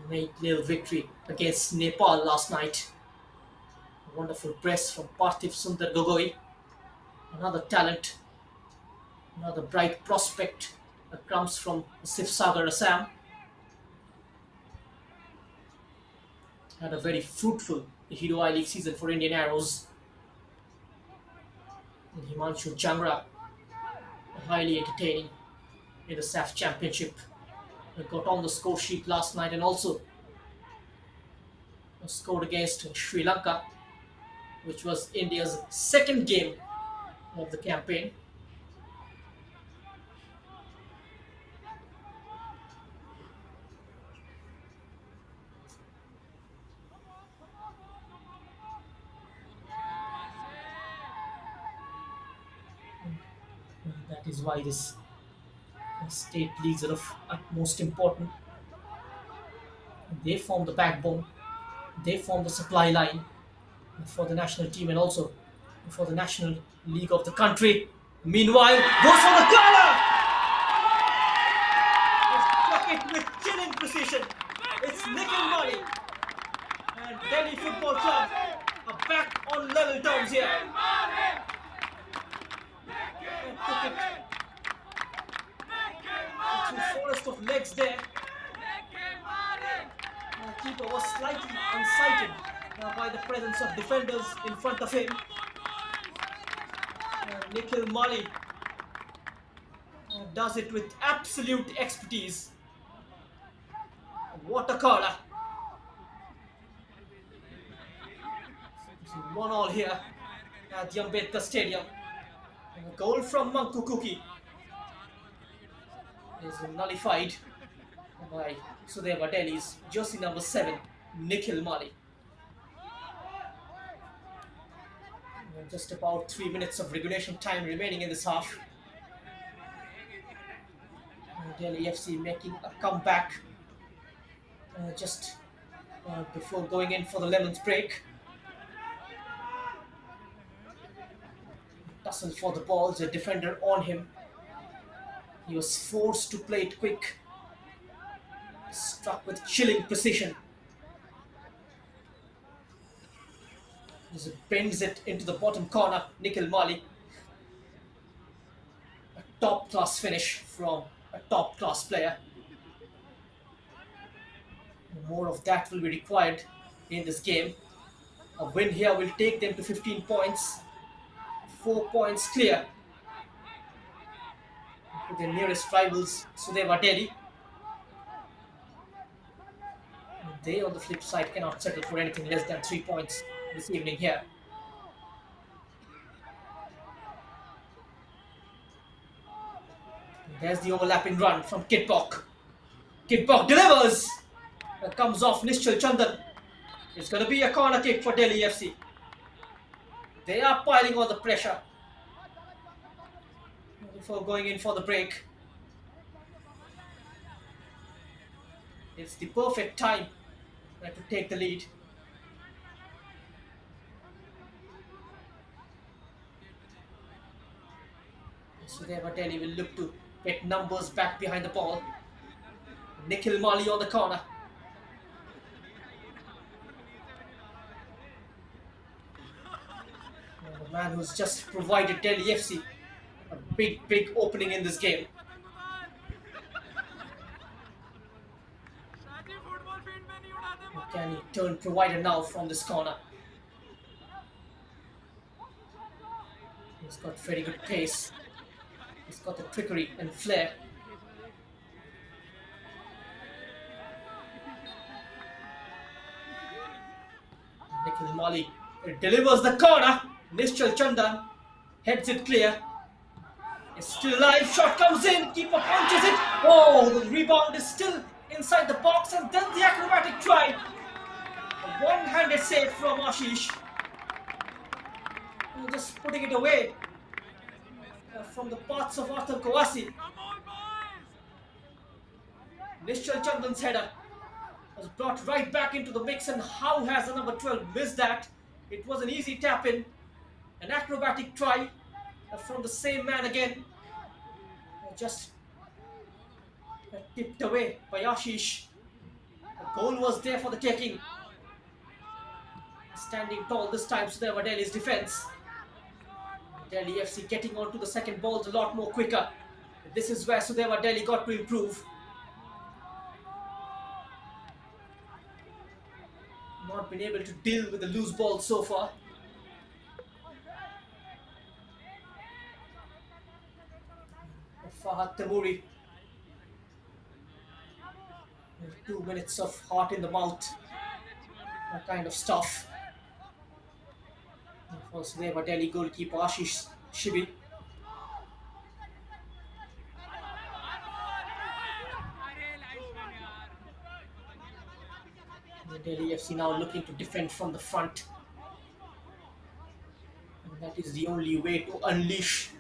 An 8-0 victory against Nepal last night. A wonderful press from Parthiv Sundar Gogoi. Another talent, another bright prospect that comes from Sifsagar, Assam. Had a very fruitful Hero I League season for Indian Arrows. And Himanshu Jangra, highly entertaining in the SAF Championship. He got on the score sheet last night and also scored against Sri Lanka, which was India's second game of the campaign. That is why this state leagues are of utmost importance. They form the backbone, they form the supply line for the national team and also for the national league of the country. Meanwhile, goes for the corner! Struck it with chilling precision. It's Nikhil Mali and Delhi Football Club are back on level terms here. And took it through forest of legs there. The keeper was slightly unsighted by the presence of defenders in front of him. Nikhil Mali does it with absolute expertise. What a corner! It's 1-1 here at the Ambedkar Stadium. And a goal from Manku Kuki is nullified by Sudeva Delhi's jersey number 7, Nikhil Mali. Just about 3 minutes of regulation time remaining in this half. Delhi FC making a comeback just before going in for the lemons break. Tussle for the ball, the defender on him. He was forced to play it quick. Struck with chilling precision. He bends it into the bottom corner. Nikhil Mali. A top-class finish from a top-class player. More of that will be required in this game. A win here will take them to 15 points. 4 points clear to their nearest rivals, Sudeva Delhi. They, on the flip side, cannot settle for anything less than 3 points this evening here. There's the overlapping run from Kitbok. Kitbok delivers! Comes off Nishchal Chandan. It's going to be a corner kick for Delhi FC. They are piling on the pressure before going in for the break. It's the perfect time to take the lead. Sudeva Delhi will look to get numbers back behind the ball. Nikhil Mali on the corner. And the man who's just provided Delhi FC a big opening in this game. Can he turn provider now from this corner? He's got very good pace. He's got the trickery and flair. Nikhil Mali delivers the corner. Nishchal Chandan heads it clear. It's still alive. Shot comes in. Keeper punches it. Oh, the rebound is still inside the box, and then the acrobatic try. A one-handed save from Ashish. Just putting it away from the paths of Arthur Kawasi. Nishchal Chandan's header was brought right back into the mix, and how has the number 12 missed that? It was an easy tap-in. An acrobatic try from the same man again. Just tipped away by Ashish. The goal was there for the taking. Standing tall this time, Sudeva Delhi's defense. Delhi FC getting onto the second balls a lot more quicker. This is where Sudeva Delhi got to improve. Not been able to deal with the loose ball so far. Fahad Tamouri. 2 minutes of heart in the mouth. That kind of stuff. For Sudeva Delhi goalkeeper Ashish Shibi. The Delhi FC now looking to defend from the front. And that is the only way to unleash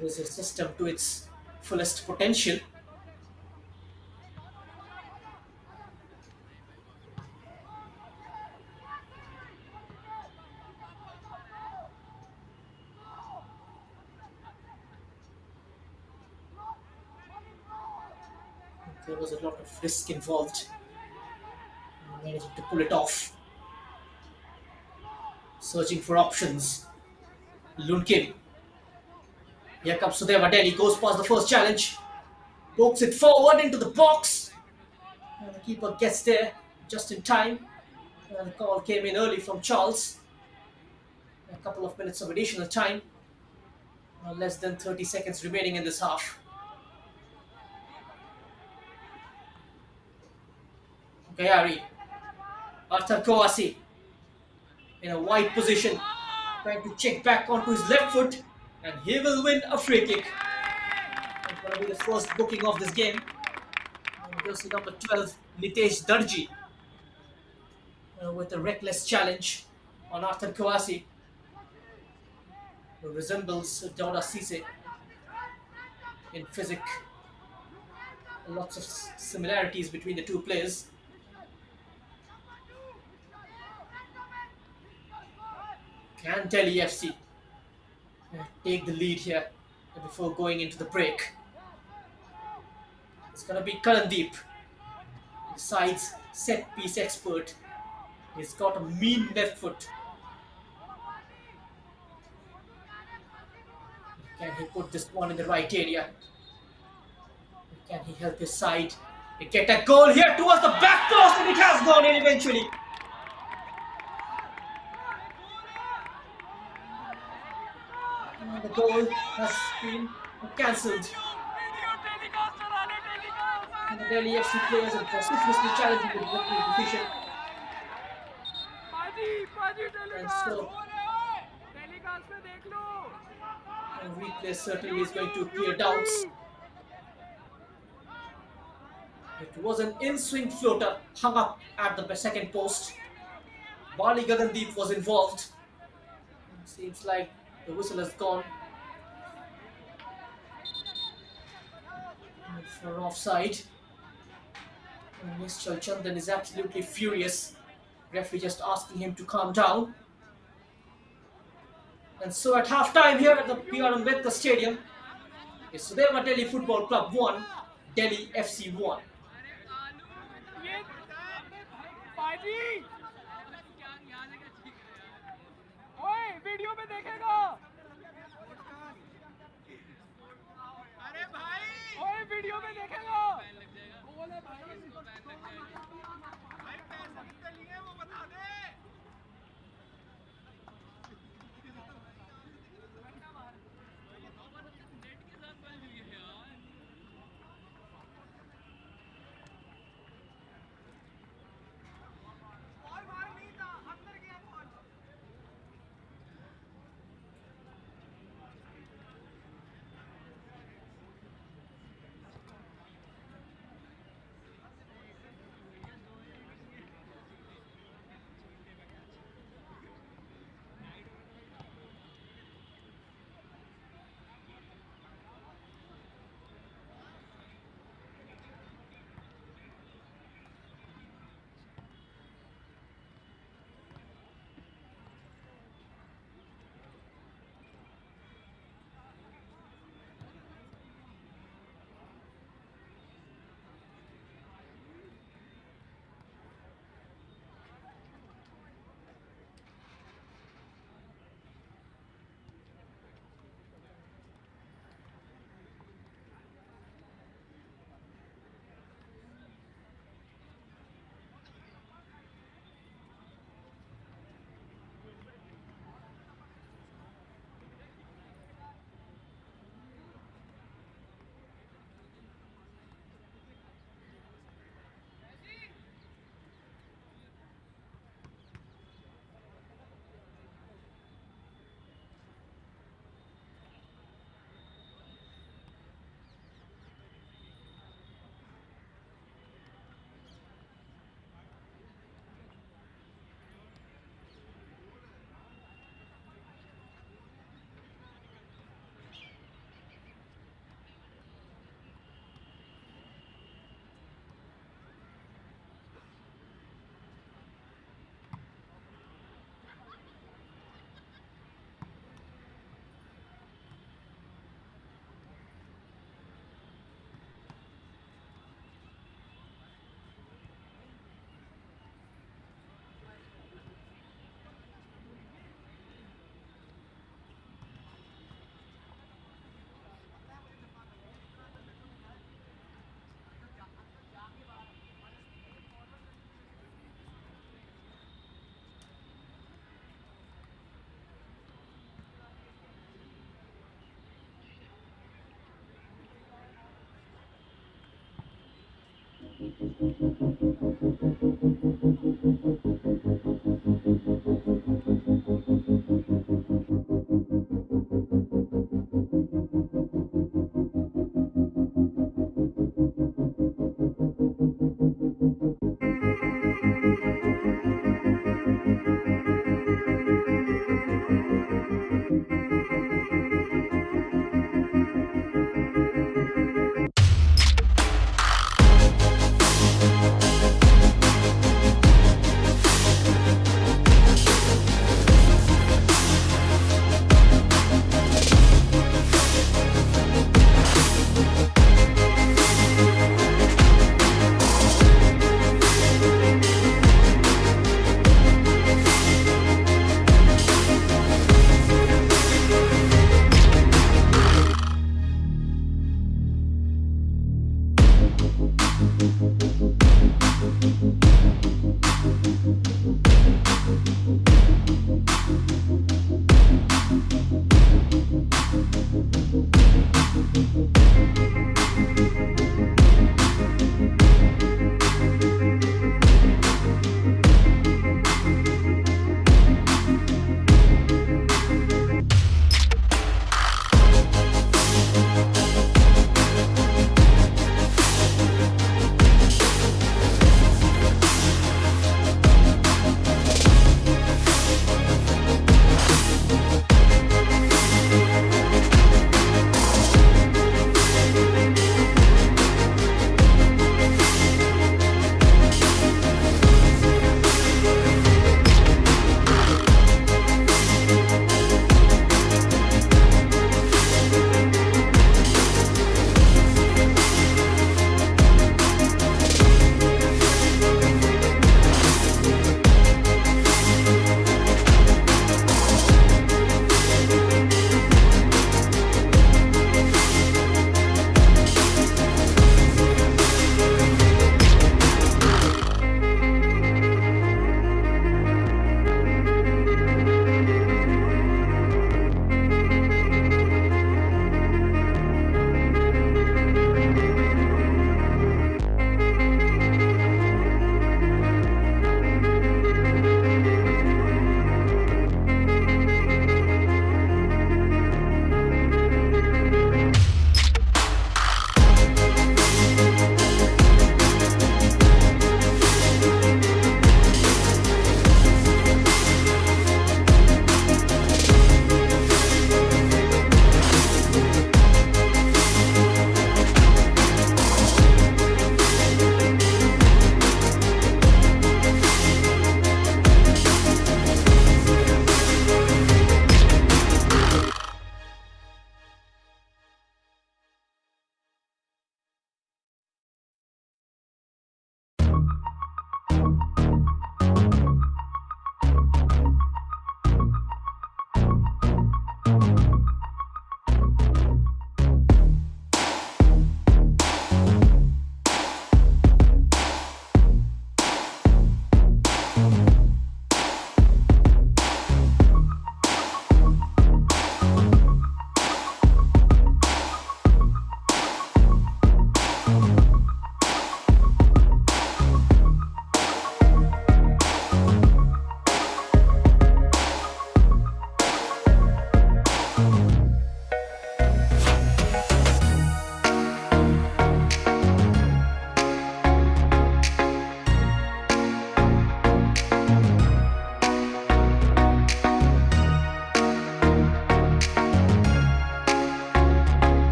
this system to its fullest potential. There was a lot of risk involved. Managing to pull it off. Searching for options. Lunkin. Here comes Sudeva Delhi, goes past the first challenge. Pokes it forward into the box. And the keeper gets there just in time. And the call came in early from Charles. A couple of minutes of additional time. Less than 30 seconds remaining in this half. Gayari. Arthur Kawasi. In a wide position. Trying to check back onto his left foot. And he will win a free kick. It's going to be the first booking of this game. Jersey number 12, Nitesh Darji. With a reckless challenge on Arthur Kawasi. Who resembles Dauda Cisse in physique. Lots of similarities between the two players. Can Delhi FC take the lead here before going into the break? It's going to be Karandeep, the side's set piece expert. He's got a mean left foot. Can he put this one in the right area? Can he help his side get a goal here towards the back post, and it has gone in eventually. And the goal has been cancelled. And the Delhi FC players are vociferously challenging the referee's decision. And so a replay certainly is going to clear doubts. It was an in-swing floater hung up at the second post. Bali Gagandeep was involved. Seems like the whistle has gone for offside. And Mr. Chandan is absolutely furious. Referee just asking him to calm down. And so at half-time here at the PR Ambedkar Stadium, is Sudeva Delhi Football Club 1, Delhi FC 1. Video में देखेगा अरे भाई ओए video में देखेगा बोले भाई पैसे कितने लिए वो बता दे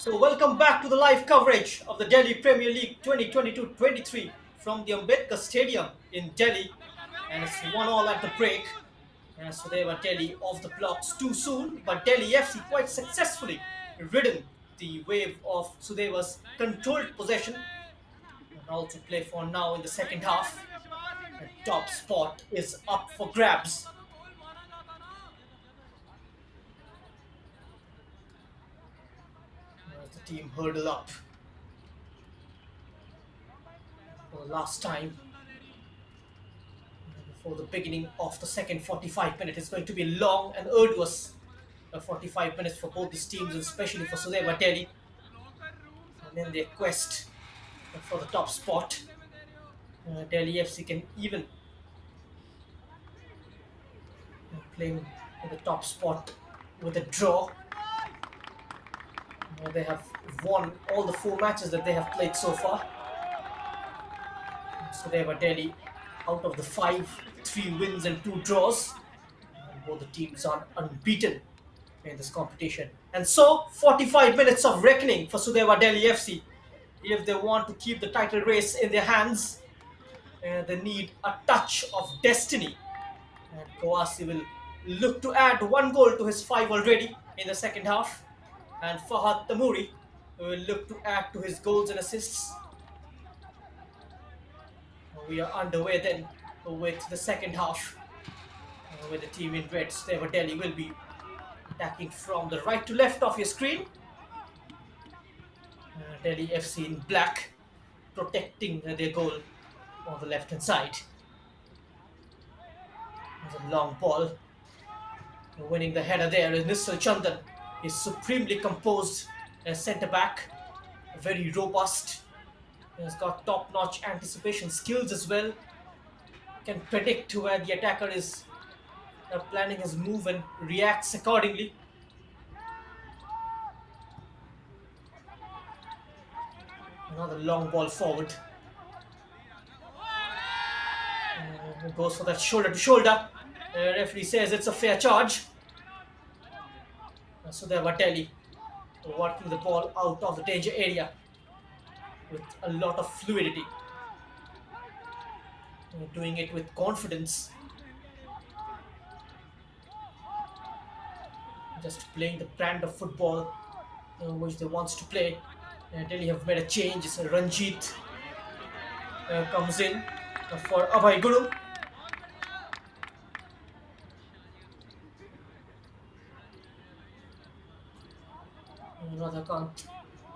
So, welcome back to the live coverage of the Delhi Premier League 2022-23 from the Ambedkar Stadium in Delhi, and it's 1-all at the break. So they were Delhi off the blocks too soon, but Delhi FC quite successfully ridden the wave of Sudeva's controlled possession and also play for now in the second half. And top spot is up for grabs as the team hurdle up for the last time before the beginning of the second 45 minutes. It's going to be long and arduous 45 minutes for both these teams, and especially for Sudeva Delhi. And then their quest for the top spot. Delhi FC can even claim the top spot with a draw. They have won all the 4 matches that they have played so far. Sudeva Delhi out of the 5, 3 wins and 2 draws. Both the teams are unbeaten in this competition. And so, 45 minutes of reckoning for Sudeva Delhi FC. If they want to keep the title race in their hands, they need a touch of destiny. And Kawasi will look to add 1 goal to his 5 already in the second half. And Fahad Tamouri will look to add to his goals and assists. We are underway then with the second half, with the team in red. Sudeva Delhi will be attacking from the right to left of your screen. Delhi FC in black, protecting their goal on the left hand side. There's a long ball. Winning the header there is Nisal Chandan. He's supremely composed as centre back, very robust. He's got top-notch anticipation skills as well. Can predict where the attacker is planning his move and reacts accordingly. Another long ball forward. Goes for that shoulder to shoulder. The referee says it's a fair charge. Sudeva Delhi working the ball out of the danger area with a lot of fluidity. Doing it with confidence. Just playing the brand of football which they want to play. Delhi have made a change. It's Ranjit comes in for Abhay Guru. Radhakant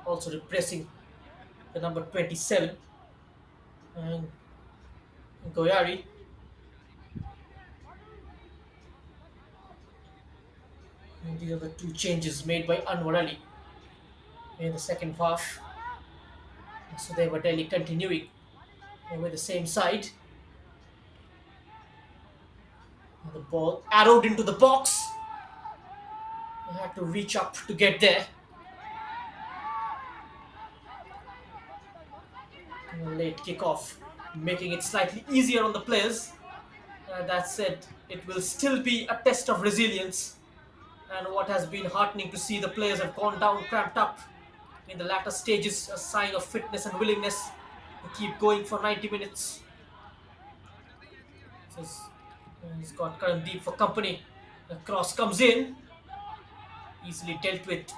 also repressing the number 27 and Goyari. And these are the 2 changes made by Anwar Ali in the second half. So they were Delhi continuing with the same side. And the ball arrowed into the box. They had to reach up to get there. Late kickoff, making it slightly easier on the players. That said, it will still be a test of resilience. And what has been heartening to see, the players have gone down cramped up in the latter stages, a sign of fitness and willingness to keep going for 90 minutes. So he's got Karandeep for company. The cross comes in, easily dealt with.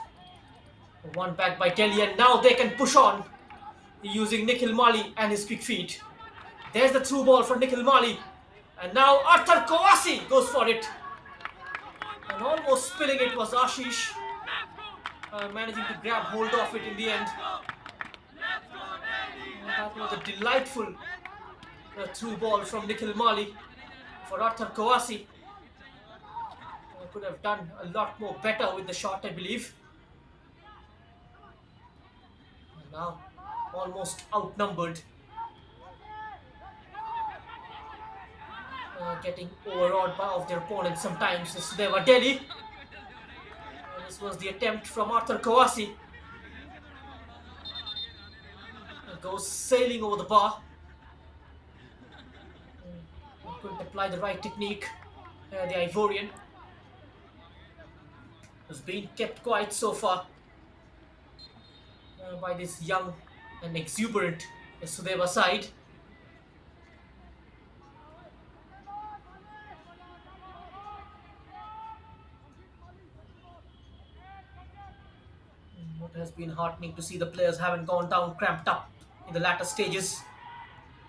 1 back by Delhi, and now they can push on using Nikhil Mali and his quick feet. There's the through ball for Nikhil Mali, and now Arthur Kawasi goes for it. And almost spilling it was Ashish, managing to grab hold of it in the end. That was a delightful through ball from Nikhil Mali for Arthur Kawasi. Could have done a lot more better with the shot, I believe. And now almost outnumbered. Getting overawed of their opponents sometimes. So they were Delhi. This was the attempt from Arthur Kawasi. It goes sailing over the bar. Couldn't apply the right technique. The Ivorian has been kept quiet so far. by this young and exuberant Sudeva side. It has been heartening to see the players haven't gone down cramped up in the latter stages.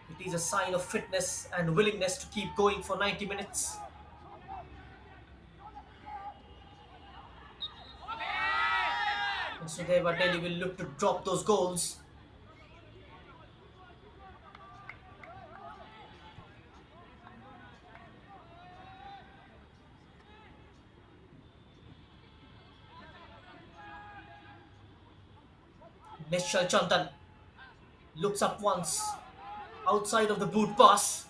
It is a sign of fitness and willingness to keep going for 90 minutes. And Sudeva Delhi will look to drop those goals. Nishal Chandan looks up once outside of the boot pass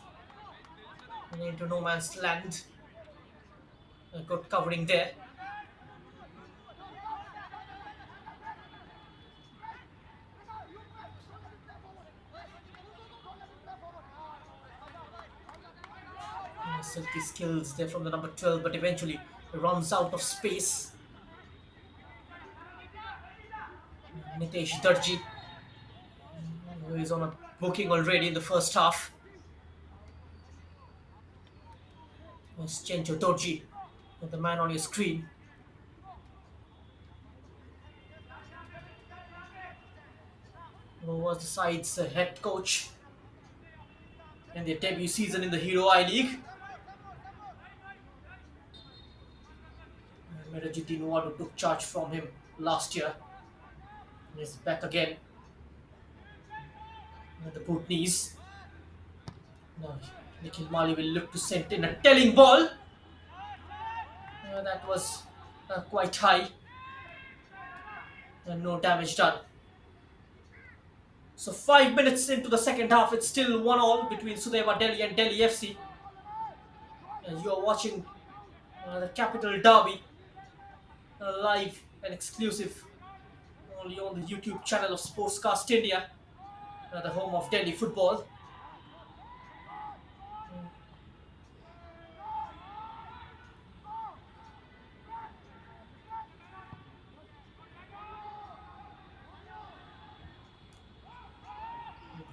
and into no man's land. A good covering there. Silky skills there from the number 12, but eventually runs out of space. Nitesh Darji, who is on a booking already in the first half. It's Chencho Dorji, the man on your screen. Who was the side's head coach in their debut season in the Hero I League. Merajuddin Wadu took charge from him last year. He's back again. The boot knees. Now, Nikhil Mali will look to send in a telling ball. That was quite high. And no damage done. So 5 minutes into the second half, it's still 1-1 between Sudeva Delhi and Delhi FC. And you are watching the Capital Derby live and exclusive only on the YouTube channel of Sportscast India, the home of Delhi football.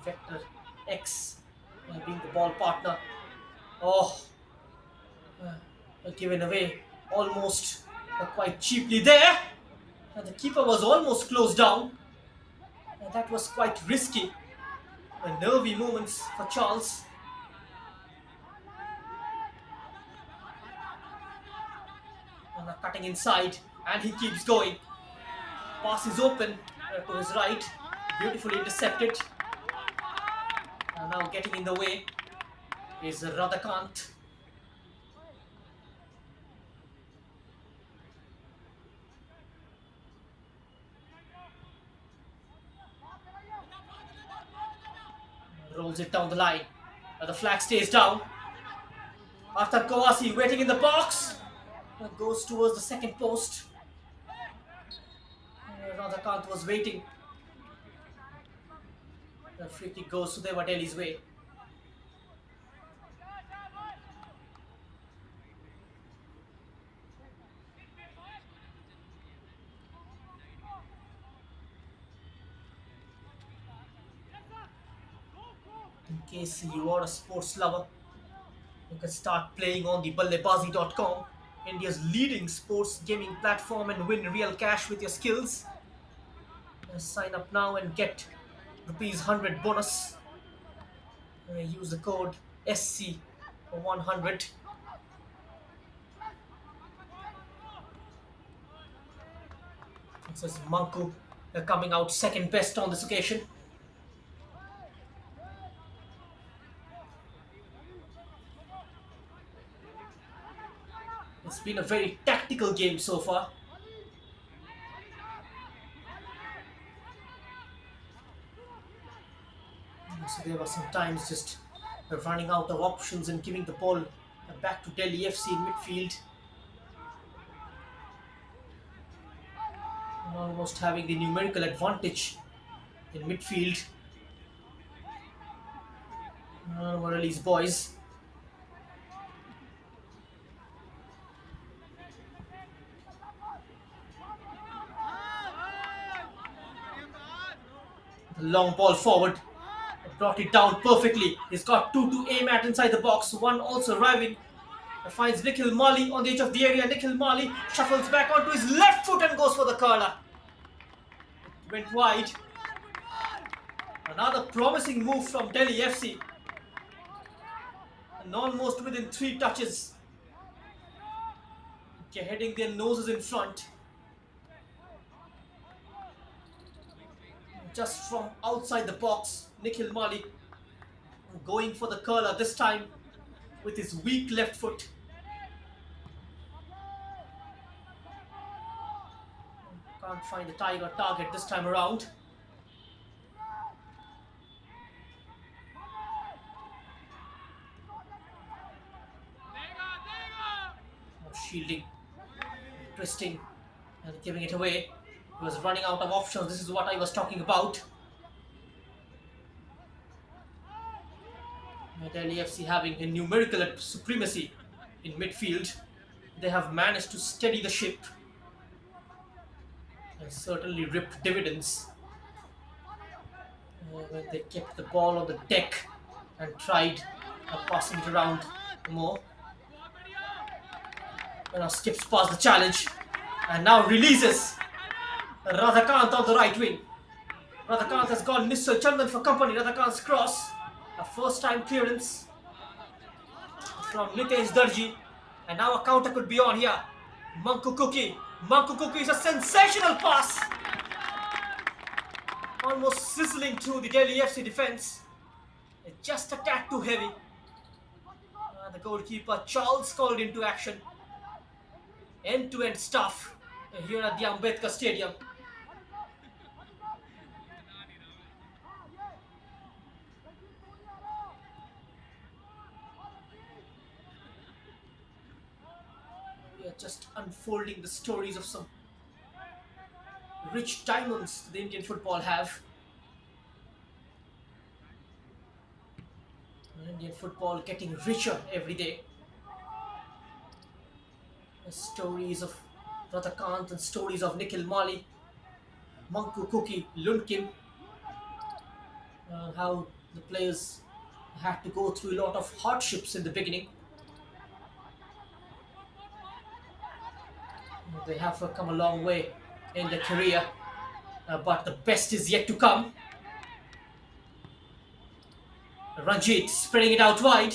Vector X being the ball partner. Oh, given away almost quite cheaply there. And the keeper was almost closed down. That was quite risky. Nervy moments for Charles. And cutting inside, and he keeps going. Pass is open to his right. Beautifully intercepted. And now getting in the way is Radhakant. Rolls it down the line. The flag stays down. Arthur Kawasi waiting in the box. Goes towards the second post. Radhakant was waiting. The free kick goes to Sudeva Delhi's way. In case you are a sports lover, you can start playing on the BalleBaazi.com, India's leading sports gaming platform, and win real cash with your skills. Sign up now and get rupees 100 bonus. Use the code SC for 100. It says Manku coming out second best on this occasion. It's been a very tactical game so far. So there were sometimes just running out of options and giving the ball back to Delhi FC in midfield. And almost having the numerical advantage in midfield. Murali's boys. Long ball forward. Brought it down perfectly. He's got two to aim at inside the box. One also arriving. Finds Nikhil Mali on the edge of the area. Nikhil Mali shuffles back onto his left foot and goes for the curler. It went wide. Another promising move from Delhi FC. And almost within 3 touches. Heading their noses in front. Just from outside the box, Nikhil Mali going for the curler this time with his weak left foot. Can't find the tiger target this time around. Shielding, twisting, and giving it away. He was running out of options. This is what I was talking about. Delhi FC having a numerical supremacy in midfield. They have managed to steady the ship and certainly reaped dividends when they kept the ball on the deck and tried passing it around more. Now skips past the challenge and now releases Radhakant on the right wing. Radhakant has gone Nissal Chandan for company. Radhakant's cross. A first time clearance from Nitesh Darji. And now a counter could be on here. Manku Kuki. Manku Kuki is a sensational pass. Almost sizzling through the Delhi FC defense. Just a tad too heavy. The goalkeeper Charles called into action. End-to-end stuff here at the Ambedkar Stadium. We are just unfolding the stories of some rich diamonds the Indian football have. Indian football getting richer every day. Stories of Radhakant and stories of Nikhil Mali, Manku Kuki, Lundkim, how the players had to go through a lot of hardships in the beginning. They have come a long way in their career, but the best is yet to come. Ranjit spreading it out wide.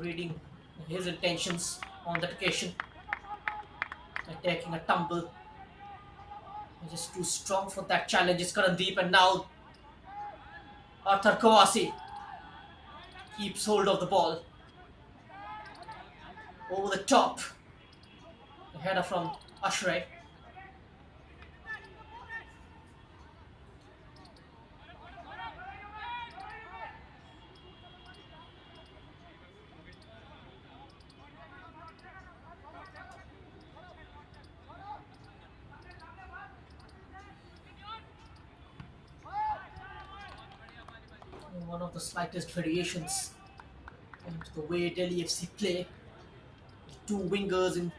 Reading his intentions on that occasion. Taking a tumble. Just too strong for that challenge is Karandeep, and now Arthur Kawasi keeps hold of the ball. Over the top. A header from Ashray. One of the slightest variations into the way Delhi FC play. Two wingers in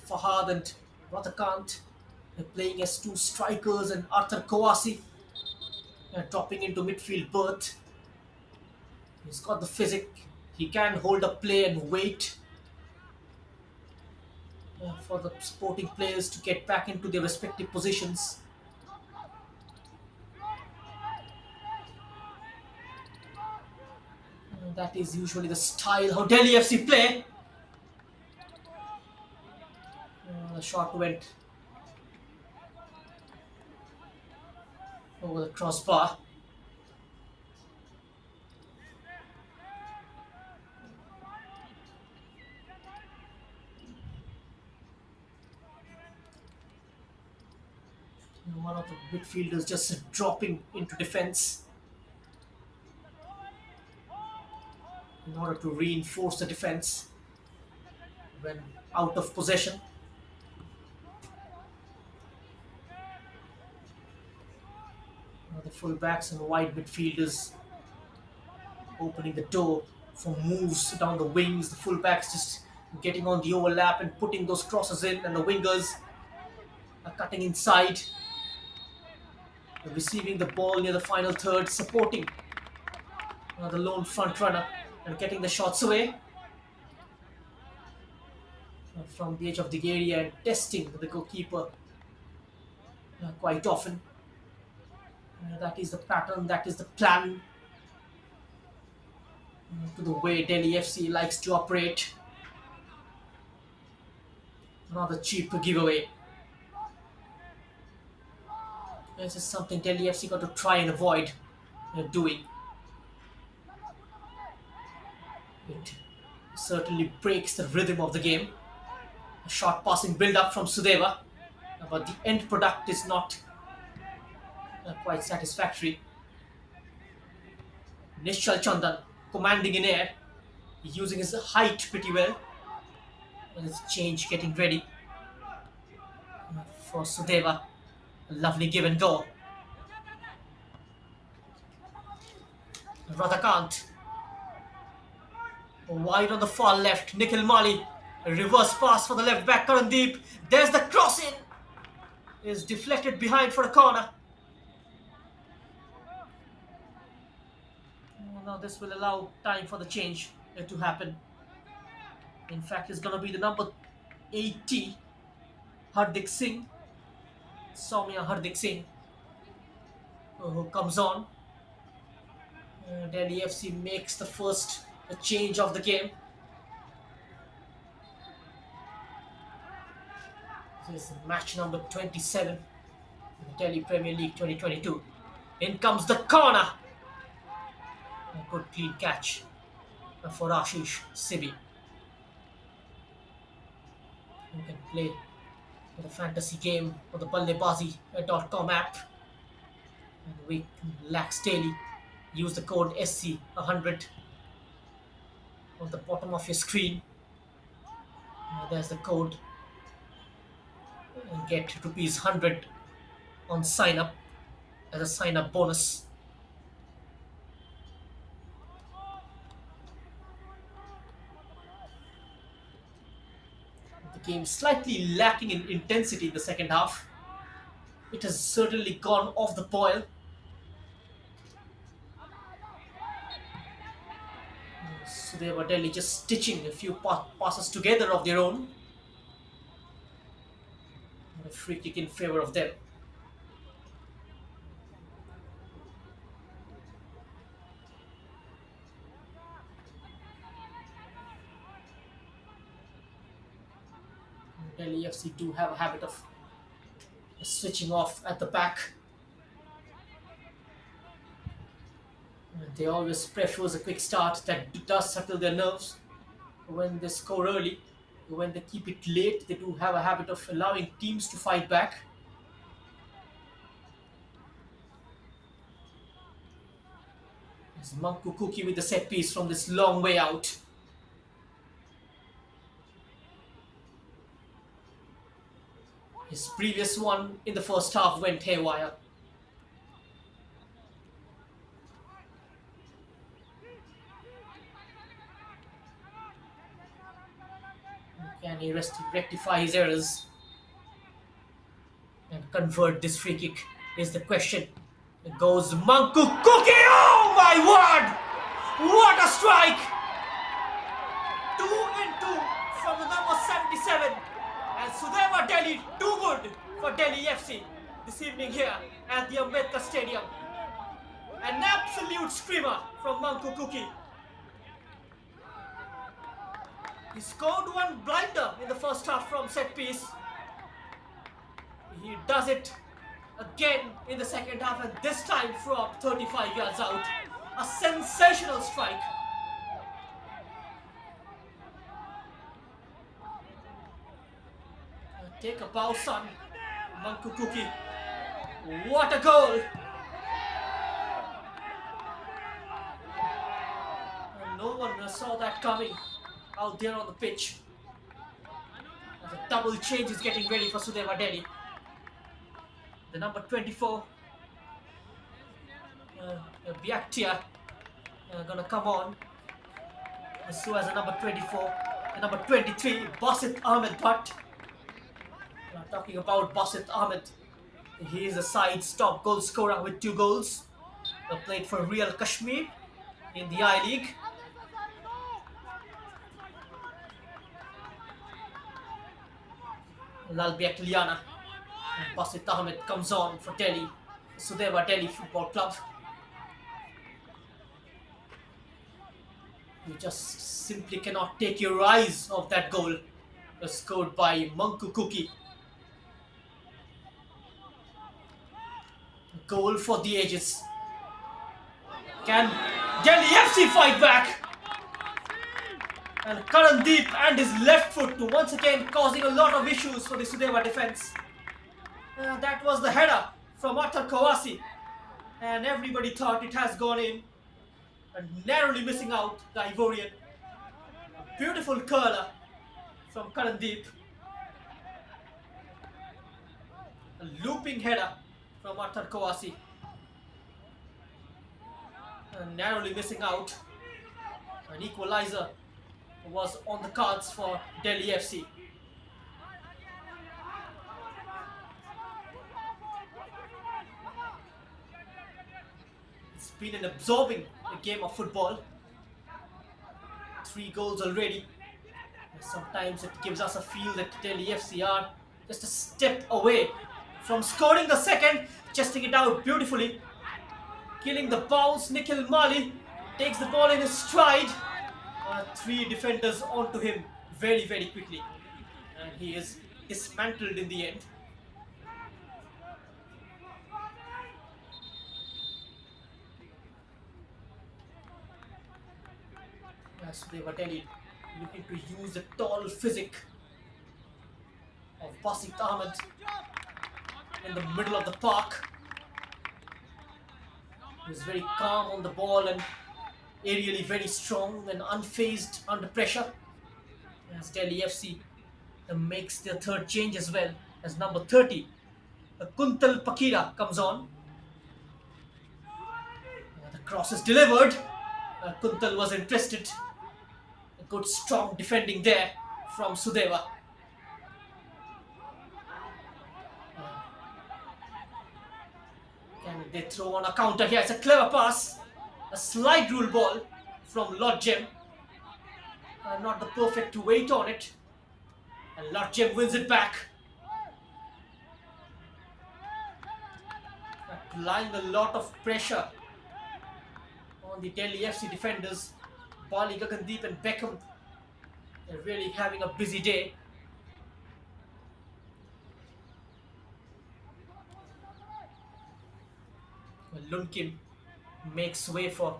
Fahad and Radhakant. They're playing as two strikers, and Arthur Kawasi dropping into midfield berth. He's got the physique. He can hold up play and wait for the sporting players to get back into their respective positions. That is usually the style how Delhi FC play. The shot went over the crossbar. One of the midfielders just dropping into defense in order to reinforce the defense when out of possession. The full-backs and wide midfielders opening the door for moves down the wings. The full-backs just getting on the overlap and putting those crosses in, and the wingers Cutting inside, receiving the ball near the final third, supporting the lone front runner and getting the shots away from the edge of the area and testing the goalkeeper quite often. That is the pattern, that is the plan to the way Delhi FC likes to operate. Another cheap giveaway. This is something Delhi FC got to try and avoid doing. It certainly breaks the rhythm of the game. A short passing build up from Sudeva, but the end product is not quite satisfactory. Nishchal Chandan commanding in air, using his height pretty well. And his change getting ready for Sudeva. A lovely give and go. Radhakant wide on the far left. Nikhil Mali, a reverse pass for the left back Karandeep. There's the cross in. Is deflected behind for a corner. Now this will allow time for the change to happen. In fact, it's going to be the number 80, Hardik Singh, Soumya Hardik Singh, who comes on. Delhi FC makes the first change of the game. This is match number 27 in the Delhi Premier League 2022. In comes the corner. A good clean catch for Ashish Sibi, who can play the fantasy game on the BalleBaazi.com app. And we lax daily. Use the code SC100 on the bottom of your screen. There's the code. And get rupees 100 on sign up as a sign up bonus. The game slightly lacking in intensity in the second half. It has certainly gone off the boil. So they were Delhi just stitching a few passes together of their own. A free kick in favor of them. Delhi FC do have a habit of switching off at the back. They always prefer a quick start that does settle their nerves when they score early. When they keep it late, they do have a habit of allowing teams to fight back. It's Manku Kuki with the set piece from this long way out. His previous one in the first half went haywire. Can he rectify his errors and convert this free kick is the question. It goes Manku Kuki! Oh my word! What a strike! 2 and 2 from the number 77. And Sudeva Delhi, too good for Delhi FC this evening here at the Ambedkar Stadium. An absolute screamer from Manku Kuki. He scored one blinder in the first half from set piece. He does it again in the second half, and this time from 35 yards out. A sensational strike. Take a bow, son. Manku Kuki. What a goal! And no one saw that coming out there on the pitch. As a double change is getting ready for Sudeva Delhi. The number 24, Biaktia, gonna come on. So as a number 24, the number 23, Basit Ahmed Bhatt, Talking about Basit Ahmed, he is the side's top goal scorer with 2 goals. Played for Real Kashmir in the I League. Lalbiak Liana. And Basit Ahmed comes on for Delhi, Sudeva Delhi Football Club. You just simply cannot take your eyes off that goal. Scored by Manku Kuki. Goal for the ages. Can Delhi FC fight back? And Karandeep and his left foot once again causing a lot of issues for the Sudeva defense. That was the header from Arthur Kawasi. And everybody thought it has gone in. And narrowly missing out the Ivorian. A beautiful curler from Karandeep. A looping header from Arthur Kawasi. And narrowly missing out. An equalizer was on the cards for Delhi FC. It's been an absorbing game of football. 3 goals already. Sometimes it gives us a feel that Delhi FC are just a step away from scoring the second, chesting it out beautifully. Killing the bounce, Nikhil Mali takes the ball in his stride. 3 defenders onto him very, very quickly. And he is dismantled in the end. Sudeva Delhi looking to use the tall physique of Basit Ahmed in the middle of the park. He's very calm on the ball and aerially very strong and unfazed under pressure. As Delhi FC makes their 3rd change as well, as number 30, Kuntal Pakira comes on. The cross is delivered. Kuntal was interested. A good strong defending there from Sudeva. Can they throw on a counter here? It's a clever pass. A slide rule ball from Lord Jem. Not the perfect weight on it. And Lord Jem wins it back. Applying a lot of pressure on the Delhi FC defenders. Bali, Gagandeep and Beckham. They're really having a busy day. Lunkin makes way for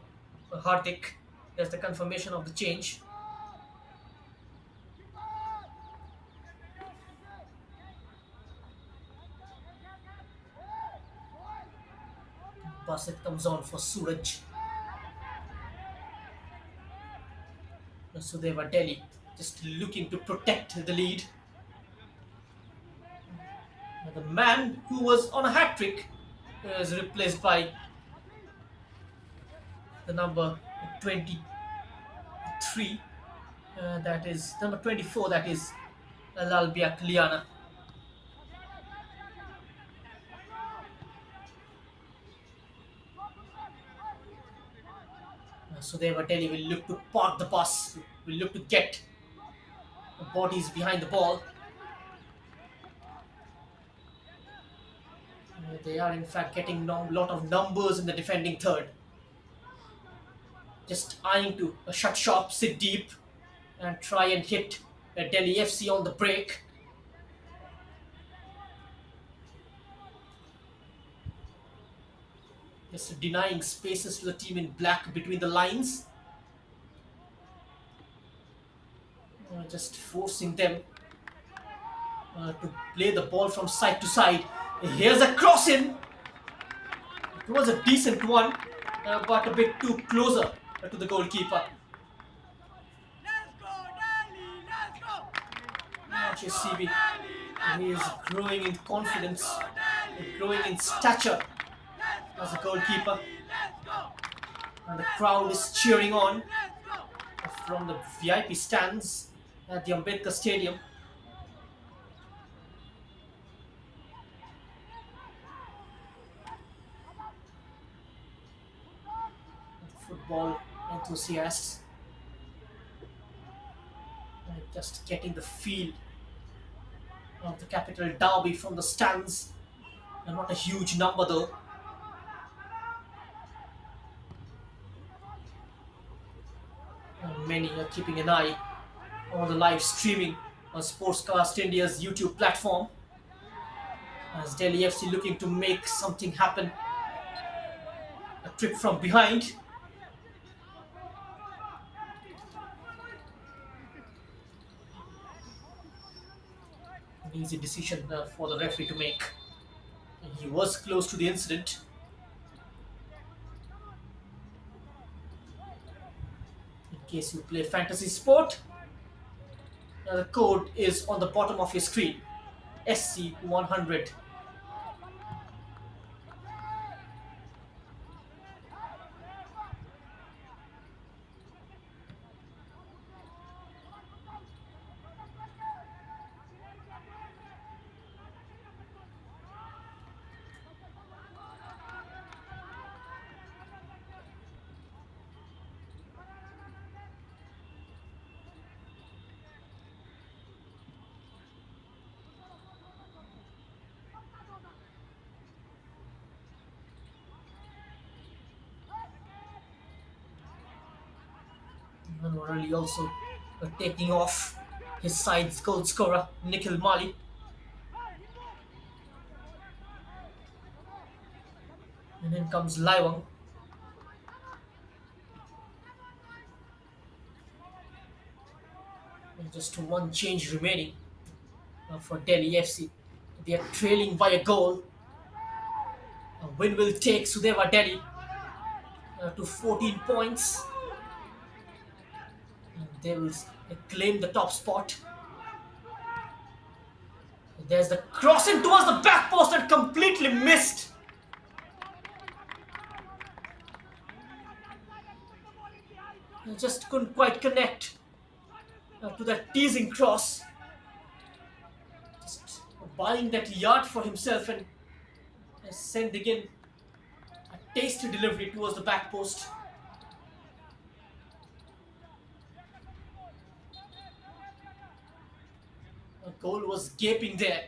Hardik. There's the confirmation of the change. Basit comes on for Suraj. Sudeva Delhi just looking to protect the lead. The man who was on a hat-trick is replaced by the number 23. That is number 24. That is Lalbiak Liana. Sudeva Delhi will look to park the pass. Will look to get the bodies behind the ball. They are in fact getting a lot of numbers in the defending third. Just eyeing to shut shop, sit deep and try and hit Delhi FC on the break. Just denying spaces to the team in black between the lines. Just forcing them to play the ball from side to side. Here's a cross in. It was a decent one, but a bit too closer to the goalkeeper. CB, he is growing in confidence, growing in stature as a goalkeeper. And the crowd is cheering on from the VIP stands at the Ambedkar Stadium. football enthusiasts just getting the feel of the capital derby from the stands. And not a huge number though. And many are keeping an eye on the live streaming on Sportscast India's YouTube platform as Delhi FC looking to make something happen. A trip from behind. An easy decision for the referee to make. He was close to the incident. In case you play fantasy sport, the code is on the bottom of your screen. SC100. And really also taking off his side's goal scorer, Nikhil Mali. And in comes Laiwang. And just one change remaining for Delhi FC. They are trailing by a goal. A win will take Sudeva Delhi to 14 points. And they will claim the top spot. There's the crossing towards the back post and completely missed. He just couldn't quite connect to that teasing cross. Just buying that yard for himself and sending in a tasty delivery towards the back post. A goal was gaping there.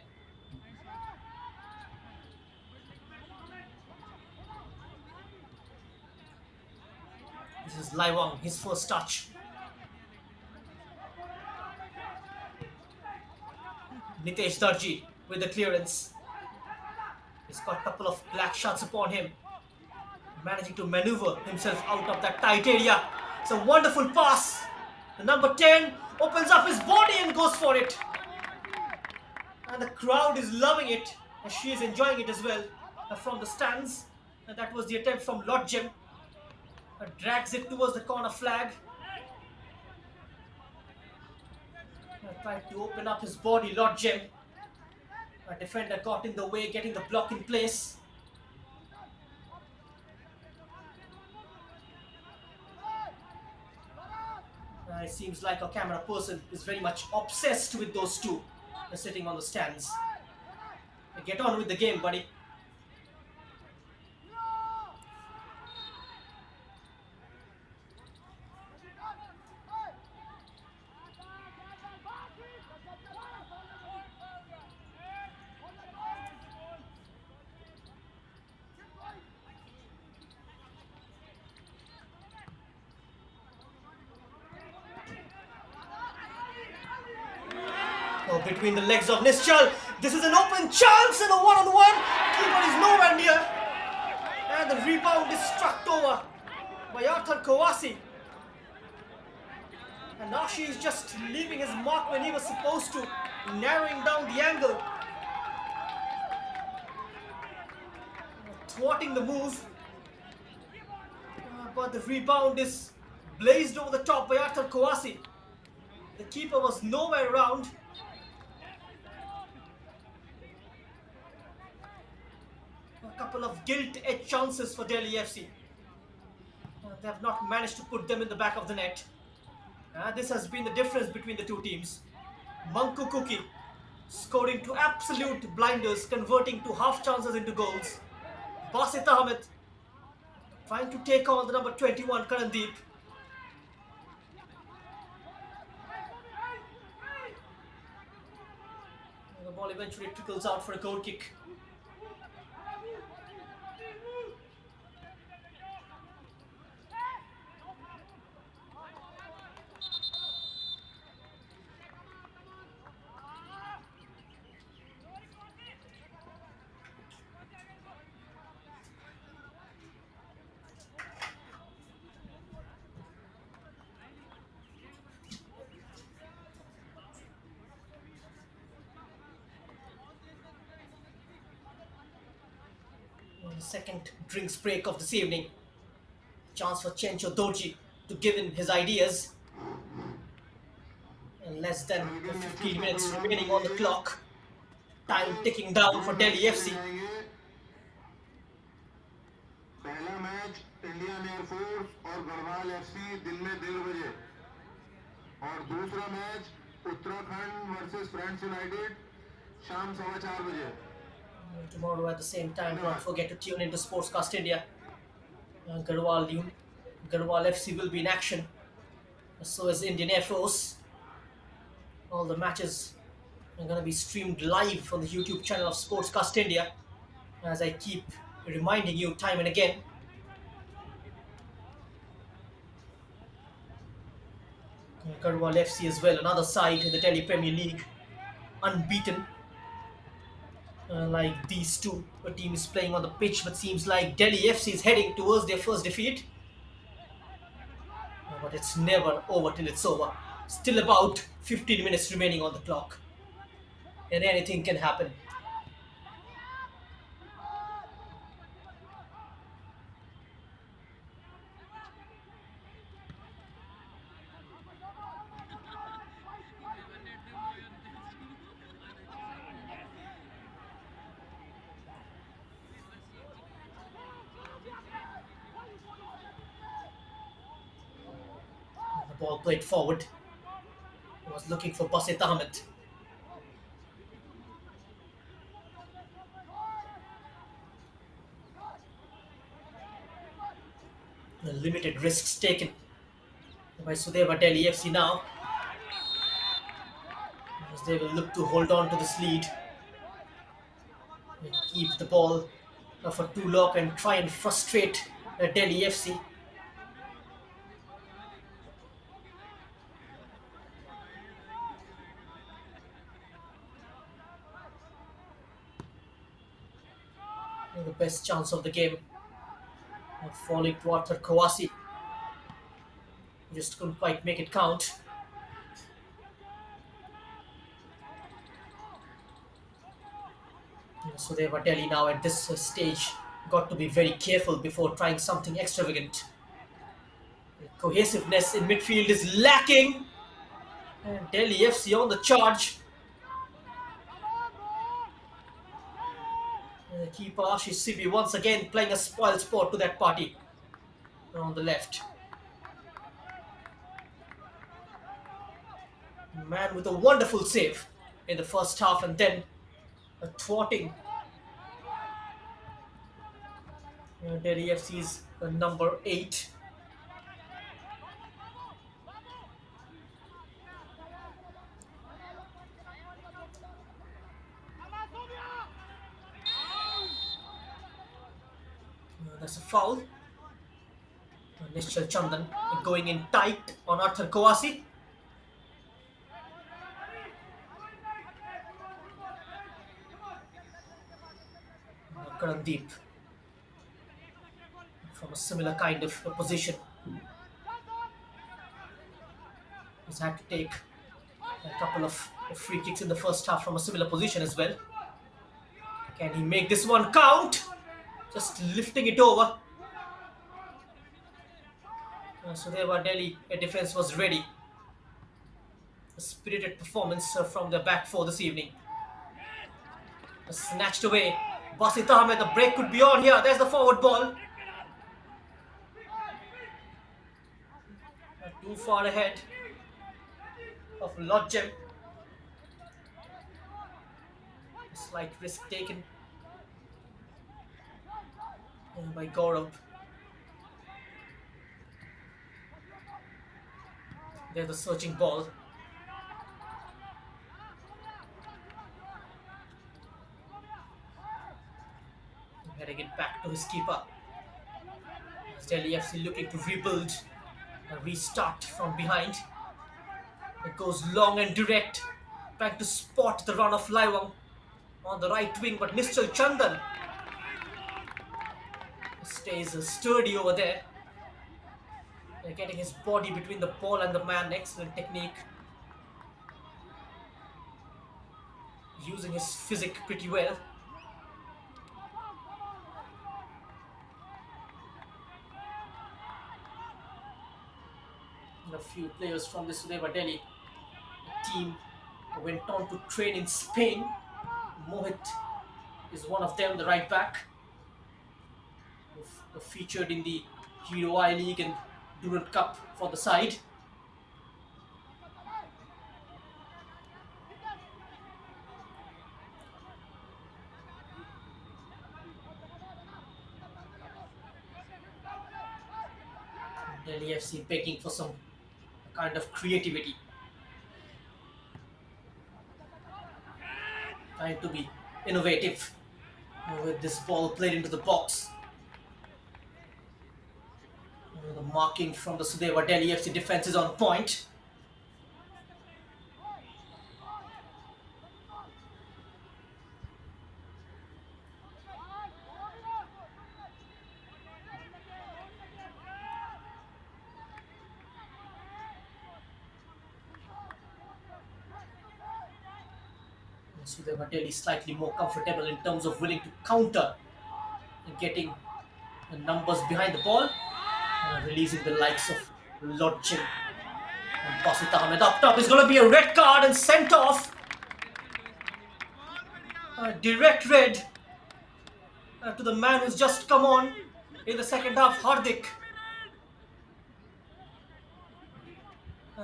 This is Laiwang, his first touch. Nitesh Darji with the clearance. He's got a couple of black shots upon him. Managing to maneuver himself out of that tight area. It's a wonderful pass. The number 10 opens up his body and goes for it. And the crowd is loving it. And she is enjoying it as well from the stands. And that was the attempt from Lord Jim. Drags it towards the corner flag. Tried to open up his body, Lord Jim. A defender got in the way, getting the block in place. It seems like our camera person is very much obsessed with those two sitting on the stands. Get on with the game, buddy. Oh, between the legs of Nischal. This is an open chance and a one-on-one. Keeper is nowhere near. And the rebound is struck over by Arthur Kowasi. And now she is just leaving his mark when he was supposed to, narrowing down the angle. Thwarting the move. But the rebound is blazed over the top by Arthur Kowasi. The keeper was nowhere around. A couple of gilt-edged chances for Delhi FC. They have not managed to put them in the back of the net. This has been the difference between the two teams. Manku Kuki scoring to absolute blinders, converting to half chances into goals. Basit Ahmed trying to take on the number 21 Karandeep. The ball eventually trickles out for a goal kick. The second drinks break of this evening. Chance for Chencho Dorji to give in his ideas. And less than हल्के matches 15 का minutes programme remaining on the समझिए। clock. कल Time ticking down दो for Delhi matches खेले FC. जाएंगे। पहला match Indian air force और Garhwal FC दिन में 1:30 बजे और दूसरा match Uttarakhand versus friends United शाम 4:15 बजे। Tomorrow at the same time, don't धन्यवाद। forget to tune into Sportscast India. Garhwal, Garhwal FC will be in action. So is Indian Air Force. All the matches are going to be streamed live on the YouTube channel of Sportscast India. As I keep reminding you time and again. Garhwal FC as well, another side in the Delhi Premier League, unbeaten. Like these two, a team is playing on the pitch, but seems like Delhi FC is heading towards their first defeat. But it's never over till it's over. Still about 15 minutes remaining on the clock, and anything can happen. The ball played forward. He was looking for Basit Ahmed. The limited risks taken by Sudeva Delhi FC now, as they will look to hold on to this lead and keep the ball for too long and try and frustrate Delhi FC. The best chance of the game falling to Arthur Kawasi. Just couldn't quite make it count. So they were Delhi now at this stage. Got to be very careful before trying something extravagant. The cohesiveness in midfield is lacking. And Delhi FC on the charge. And the keeper Ashish Sibi once again playing a spoil sport to that party on the left. Man with a wonderful save in the first half and then a thwarting Delhi FC's number 8. That's a foul. Nishchal Chandan going in tight on Arthur Kawasi. Karandeep from a similar kind of position. He's had to take a couple of free kicks in the first half from a similar position as well. Can he make this one count? Just lifting it over. Sudeva Delhi defense was ready. A spirited performance from the back four this evening. Snatched away. Basit Ahmed, the break could be on here. There's the forward ball. Too far ahead of Lodgem. A slight risk taken by Gaurav. There's the searching ball. Heading it back to his keeper. As Delhi FC looking to rebuild and restart from behind. It goes long and direct, trying to spot the run of Laiwang on the right wing, but Nishchal Chandan stays sturdy over there. Getting his body between the ball and the man. Excellent technique. Using his physique pretty well. And a few players from the Sudeva Delhi team went on to train in Spain. Mohit is one of them, the right back, who featured in the Hero I League and Durant Cup for the side. Delhi FC begging for some kind of creativity. Trying to be innovative with this ball played into the box. The marking from the Sudeva Delhi FC defense is on point. Sudeva Delhi slightly more comfortable in terms of willing to counter and getting the numbers behind the ball. Releasing the likes of Lodgin and Basit Ahmed up top. Is going to be a red card and sent off. Direct red to the man who's just come on in the second half, Hardik.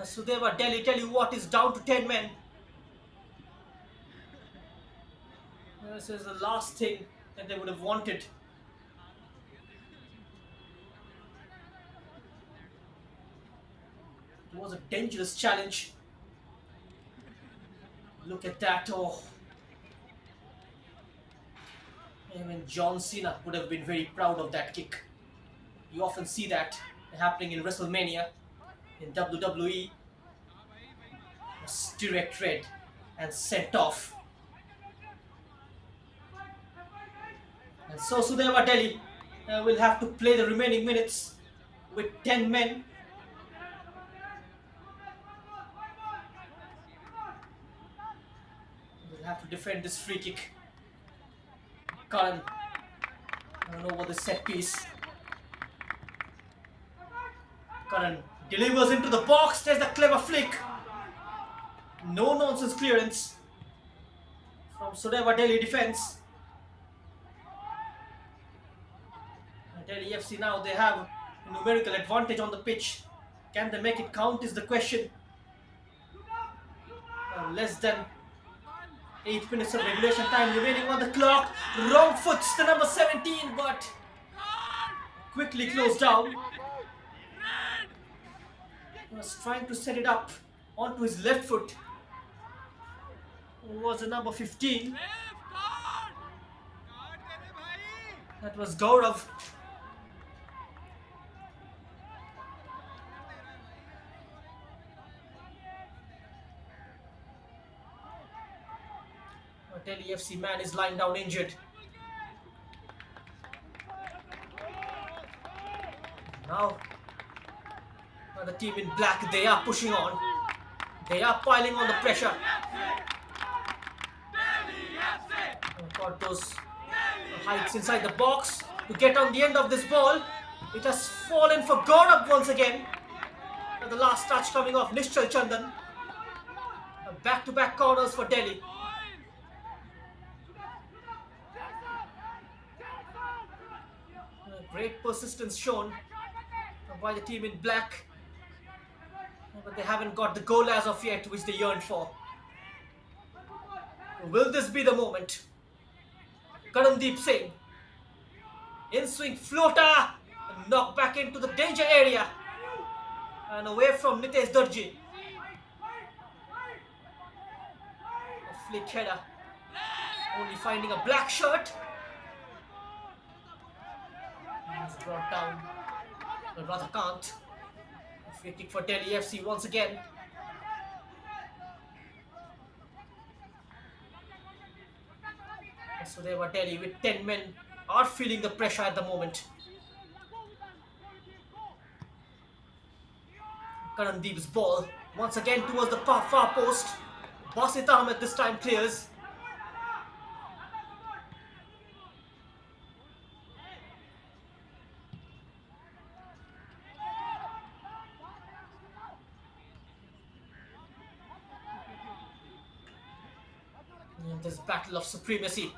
Sudeva Delhi, tell you what, is down to 10 men. This is the last thing that they would have wanted. It was a dangerous challenge. Look at that. Oh. Even John Cena would have been very proud of that kick. You often see that happening in WrestleMania, in WWE. Direct red and sent off. And so Sudeva Delhi will have to play the remaining minutes with 10 men. They'll have to defend this free kick. Karan, I don't know what the set piece. Karan delivers into the box. There's the clever flick. No nonsense clearance from Sudeva Delhi defense. Delhi FC now, they have a numerical advantage on the pitch. Can they make it count is the question. Less than 8 minutes of regulation time remaining on the clock. Wrong foots the number 17, but quickly closed down. He was trying to set it up onto his left foot. It was the number 15. That was Gaurav. Delhi FC man is lying down injured. Now, the team in black, they are pushing on. They are piling on the pressure. Got those heights inside the box to get on the end of this ball. It has fallen for Gaurav once again. And the last touch coming off Nishchal Chandan. Back-to-back corners for Delhi. Great persistence shown by the team in black, but they haven't got the goal as of yet which they yearned for. Will this be the moment? Karandeep Singh, in swing floater, knocked back into the danger area and away from Nitesh Darji. flick header. Only finding a black shirt. He's brought down. But rather can't. Free kick for Delhi FC once again. Sudeva Delhi with 10 men are feeling the pressure at the moment. Karandeep's ball once again towards the far post. Basit Ahmed this time clears. In this battle of supremacy,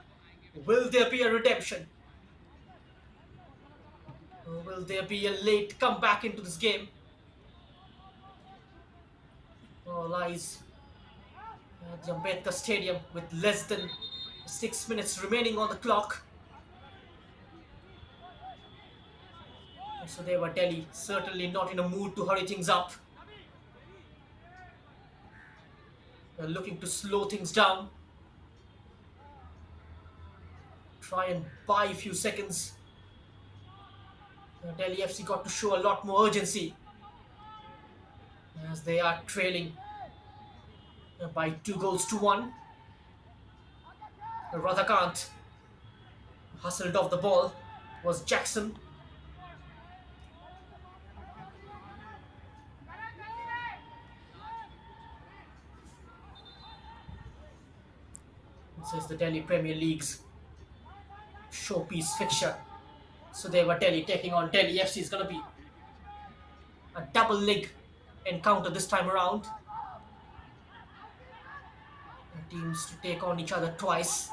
will there be a redemption? Or will there be a late comeback into this game? All eyes at the Ambedkar Stadium with less than 6 minutes remaining on the clock. So they were Delhi, certainly not in a mood to hurry things up. They're looking to slow things down. Try and buy a few seconds. Delhi FC got to show a lot more urgency as they are trailing by 2-1. Radhakant hustled off the ball. Was Jackson. This is the Delhi Premier League's showpiece fixture. So they were Delhi taking on Delhi FC. Is going to be a double leg encounter this time around. Teams to take on each other twice.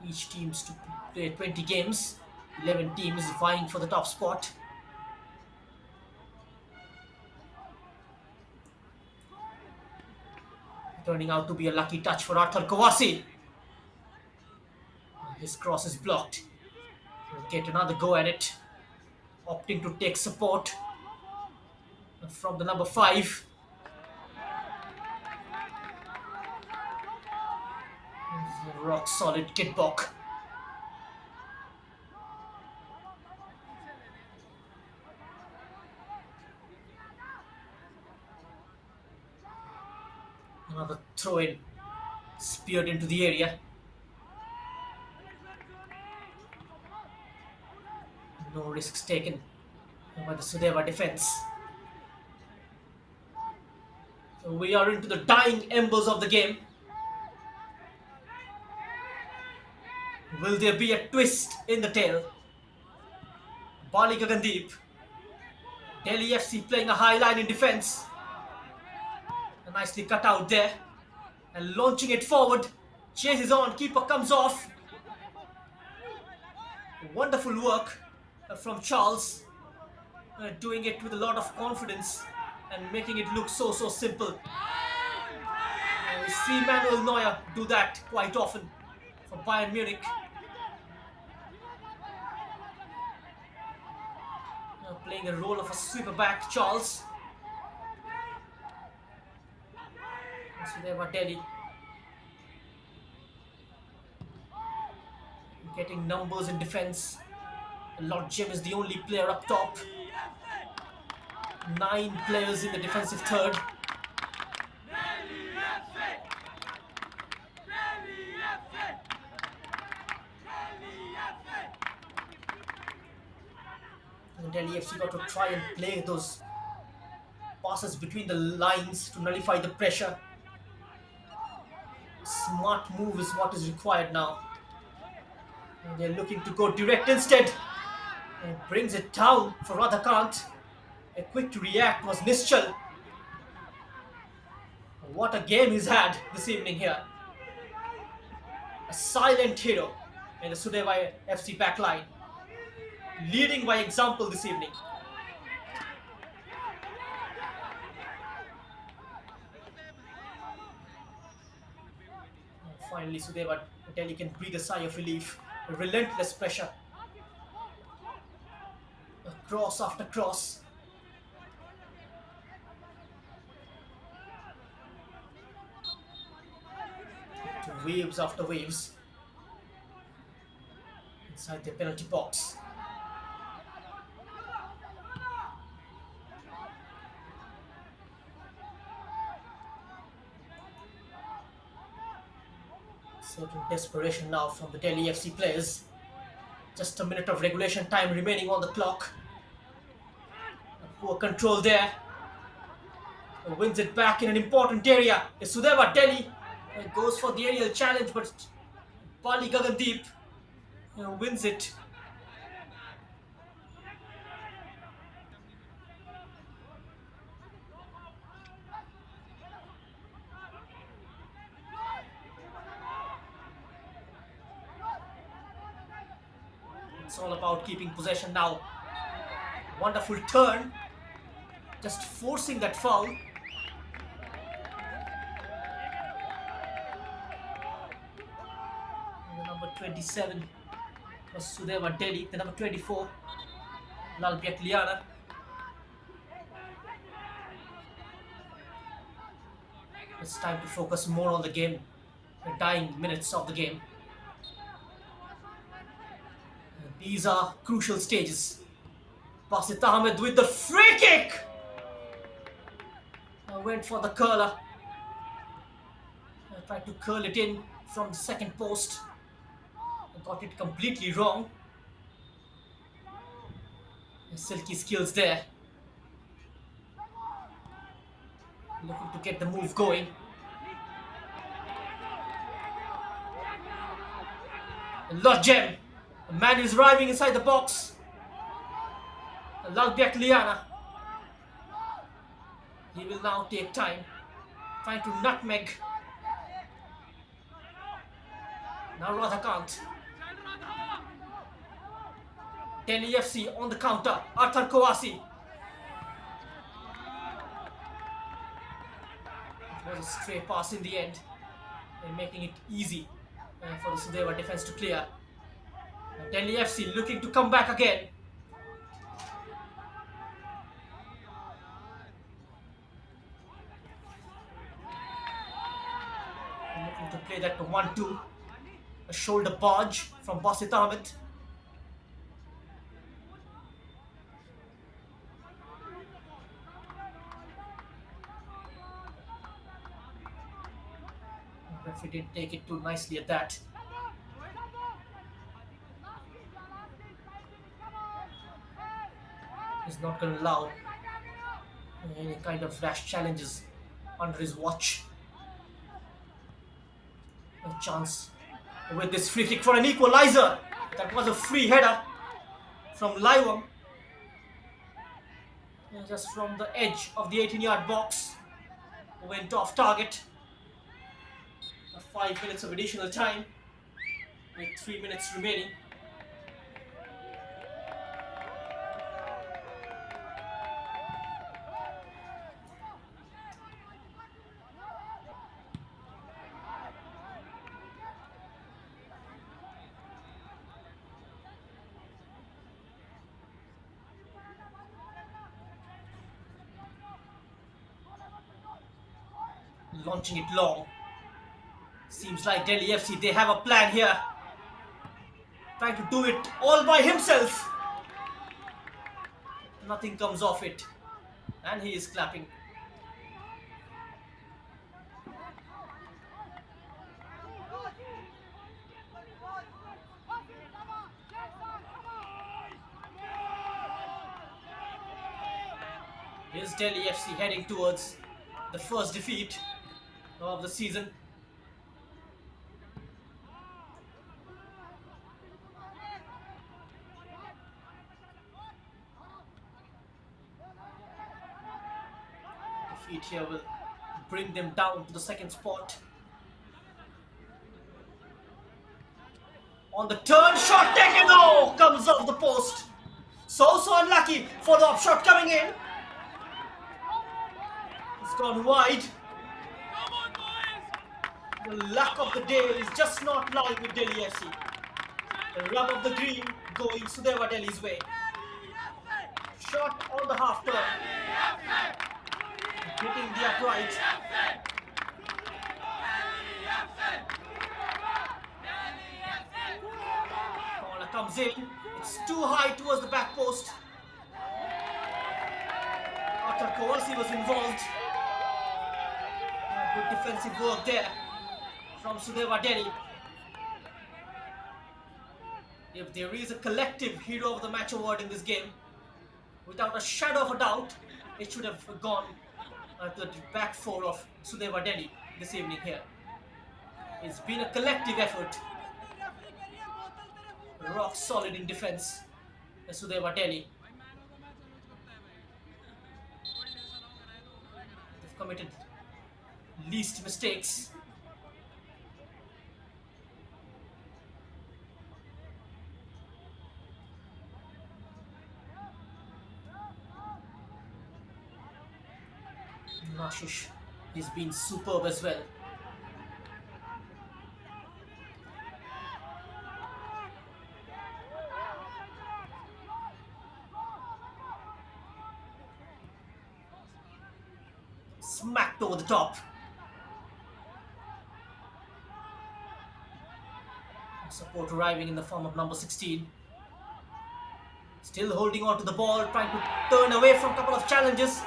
Each teams to play 20 games. 11 teams vying for the top spot. Turning out to be a lucky touch for Arthur Kawasi. His cross is blocked. He'll get another go at it. Opting to take support from the number 5. Rock solid Kidbok. Another throw in. Speared into the area. No risks taken by the Sudeva defense. So we are into the dying embers of the game. Will there be a twist in the tale? Bali Gagandeep. Delhi FC playing a high line in defense. Nicely cut out there. And launching it forward. Chases on. Keeper comes off. Wonderful work from Charles. Doing it with a lot of confidence. And making it look so simple. We see Manuel Neuer do that quite often for Bayern Munich. Playing a role of a sweeper back, Charles. So there were Delhi. Getting numbers in defense. Lord Jim is the only player up top. 9 players in the defensive third. And Delhi FC got to try and play those passes between the lines to nullify the pressure. Smart move is what is required now. And they're looking to go direct instead. And brings it down for Radhakant. A quick to react was Nischal. What a game he's had this evening here. A silent hero in the Sudeva FC backline. Leading by example this evening. And finally, Sudeva Delhi can breathe a sigh of relief. A relentless pressure. A cross after cross. waves after waves inside the penalty box. Certain desperation now from the Delhi FC players. Just a minute of regulation time remaining on the clock. Poor control there. Wins it back in an important area. It's Sudeva. Delhi goes for the aerial challenge, but Bali Gagandeep wins it. It's all about keeping possession now. Wonderful turn. Just forcing that foul. The number 27 was Sudeva Delhi. The number 24, Lalbiak Liana. It's time to focus more on the game. The dying minutes of the game. These are crucial stages. Basit Ahmed with the free kick. Went for the curler. Tried to curl it in from the second post. Got it completely wrong. Silky skills there. Looking to get the move going. Lodgem. A man is arriving inside the box. Lalbiak Liana. He will now take time. Trying to nutmeg. Now Radhakant. Delhi FC on the counter. Arthur Kowasi. It was a stray pass in the end. And making it easy for the Sudeva defense to clear. Delhi FC looking to come back again. Looking to play that to 1-2. A shoulder barge from Basit Ahmed. The referee didn't take it too nicely at that. He's not going to allow any kind of rash challenges under his watch. A chance with this free kick for an equalizer. That was a free header from Laiwam. Just from the edge of the 18-yard box. Went off target. 5 minutes of additional time with 3 minutes remaining. Launching it long. Seems like Delhi FC, they have a plan here. Trying to do it all by himself. Nothing comes off it. And he is clapping. Here's Delhi FC heading towards the first defeat of the season. Defeat here will bring them down to the second spot. On the turn, shot taken, oh, comes off the post. So unlucky for the off shot coming in. It's gone wide. The luck of the day is just not lying with Delhi FC. The rub of the green going Sudeva Delhi's way. Shot on the half turn. Hitting the upright. comes in. It's too high towards the back post. Arthur Kowalski was involved. Good defensive work there from Sudeva Delhi. If there is a collective hero of the match award in this game, without a shadow of a doubt, it should have gone to the back four of Sudeva Delhi this evening here. It's been a collective effort. Rock solid in defense, Sudeva Delhi. They've committed least mistakes. Ashish, he's been superb as well. Smacked over the top. Support arriving in the form of number 16. Still holding on to the ball, trying to turn away from a couple of challenges,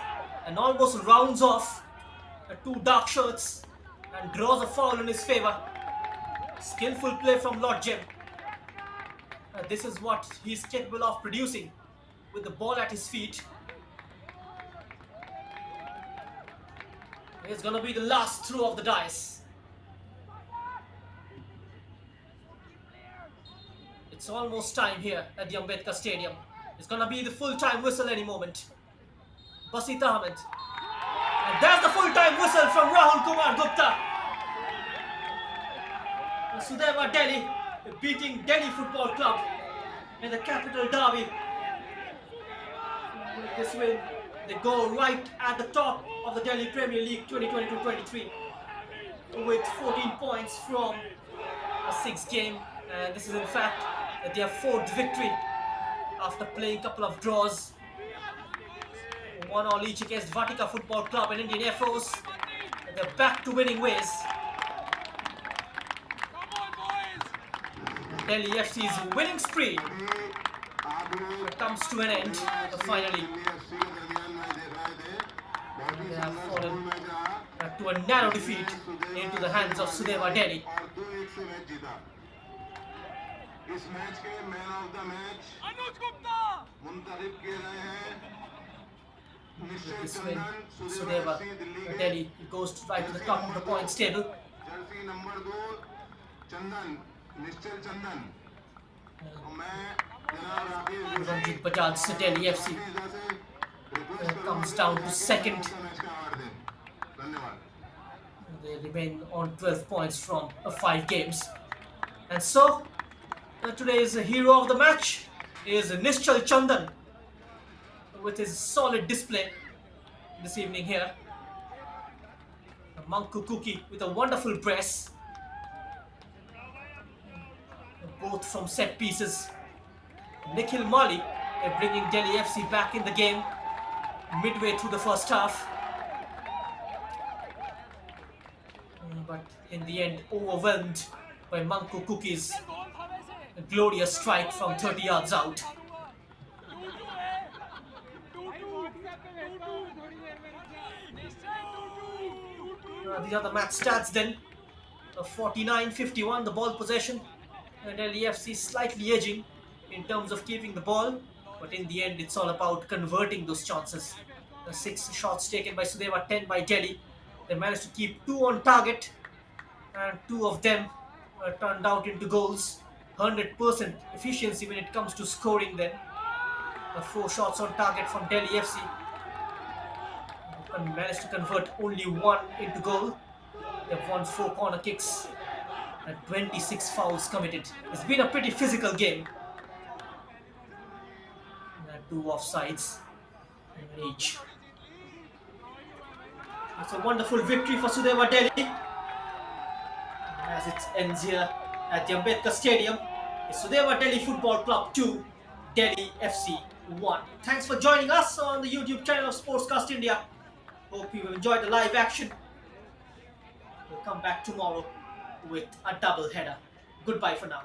and almost rounds off the two dark shirts and draws a foul in his favor. Skillful play from Lord Jim. This is what he's capable of producing with the ball at his feet. It's gonna be the last throw of the dice. It's almost time here at the Ambedkar Stadium. It's gonna be the full-time whistle any moment. Basit Ahmed. And there's the full-time whistle from Rahul Kumar Gupta. Sudeva Delhi beating Delhi Football Club in the capital derby. With this win, they go right at the top of the Delhi Premier League 2022-23 with 14 points from a 6th game. And this is in fact their 4th victory after playing a couple of draws. 1-1 each against Vatika Football Club and Indian Air Force. They're back to winning ways. Delhi FC's winning spree comes to an end finally. They have fallen to a narrow defeat into the hands of Sudeva Delhi. इस match के man of the match मुंतखब किए गए हैं निश्चय चंदन Sudeva Delhi goes right to the top of the points table. Jersey number 2 चंदन निश्चय चंदन और मैं जनाब Rakesh Ranjit Bajaj Delhi FC comes down to 2nd. धन्यवाद. They remain on 12 points from 5 games. And so today's hero of the match is Nischal Chandan with his solid display this evening here. Manku Kuki with a wonderful press, both from set pieces. Nikhil Mali bringing Delhi FC back in the game midway through the first half, but in the end overwhelmed by Manku Kuki's glorious strike from 30 yards out. These are the match stats then. 49-51 the ball possession. Delhi FC slightly edging in terms of keeping the ball, but in the end it's all about converting those chances. 6 shots taken by Sudeva, 10 by Delhi. They managed to keep 2 on target, and 2 of them turned out into goals. 100% efficiency when it comes to scoring then. 4 shots on target from Delhi FC. And managed to convert only 1 into goal. They've won 4 corner kicks and 26 fouls committed. It's been a pretty physical game. And 2 offsides in each. It's a wonderful victory for Sudeva Delhi as it ends here at the Ambedkar Stadium. It's Sudeva Delhi Football Club 2, Delhi FC 1. Thanks for joining us on the YouTube channel of Sportscast India. Hope you enjoyed the live action. We'll come back tomorrow with a double header. Goodbye for now.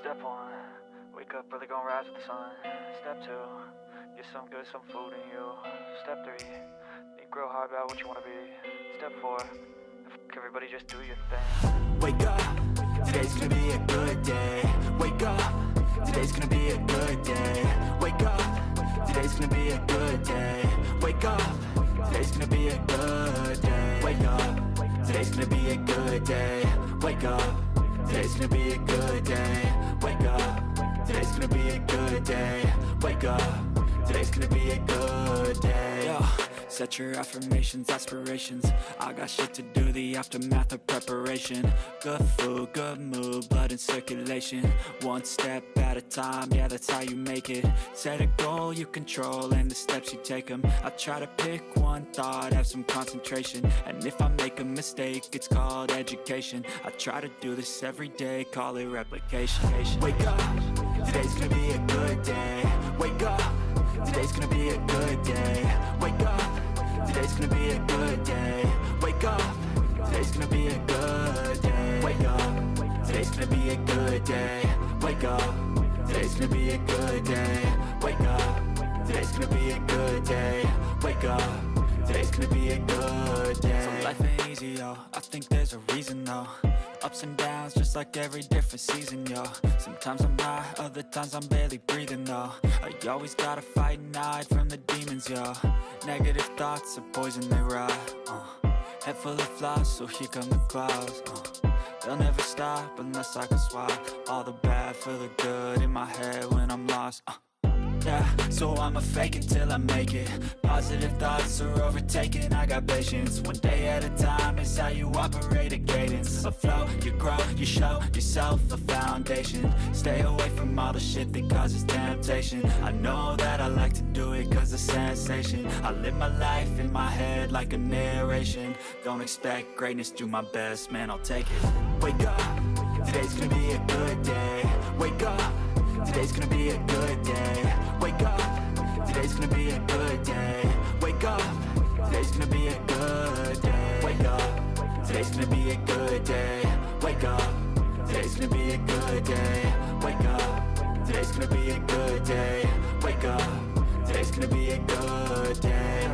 Step 1, wake up early, gonna rise with the sun. Step 2, get some good, some food in you. Step 3, think real hard about what you wanna be. Step 4, everybody just do your thing. Wake up, today's gonna be a good day. Wake up, today's gonna be a good day. Wake up, today's gonna be a good day. Wake up, today's gonna be a good day. Wake up, today's gonna be a good day. Wake up, today's gonna be a good day. Wake up, today's gonna be a good day. Wake up, today's gonna be a good day. Yo, set your affirmations, aspirations. I got shit to do, the aftermath of preparation. Good food, good mood, blood in circulation. One step at a time, yeah, that's how you make it. Set a goal you control and the steps you take them. I try to pick one thought, have some concentration. And if I make a mistake, it's called education. I try to do this every day, call it replication. Wake up, today's gonna be a good day. Wake up, today's gonna be a good day. Wake up, today's gonna be a good day. Wake up, today's gonna be a good day. Wake up, today's gonna be a good day. Wake up, today's gonna be a good day. Wake up, today's gonna be a good day. Wake up, today's gonna be a good day. So life ain't easy, yo, I think there's a reason though. Ups and downs, just like every different season, yo. Sometimes I'm high, other times I'm barely breathing, though. I always gotta fight and hide from the demons, yo. Negative thoughts are poison, they rot. Head full of flies, so here come the clouds. They'll never stop unless I can swap all the bad for the good in my head when I'm lost. Yeah, so I'ma fake it till I make it. Positive thoughts are overtaken, I got patience. One day at a time is how you operate a cadence. A flow, you grow, you show yourself a foundation. Stay away from all the shit that causes temptation. I know that I like to do it cause of sensation. I live my life in my head like a narration. Don't expect greatness, do my best, man, I'll take it. Wake up, today's gonna be a good day. Wake up, today's gonna be a good day. Wake up, today's gonna be a good day. Wake up, today's gonna be a good day. Wake up, today's gonna be a good day. Wake up, today's gonna be a good day. Wake up, today's gonna be a good day. Wake up, today's gonna be a good day.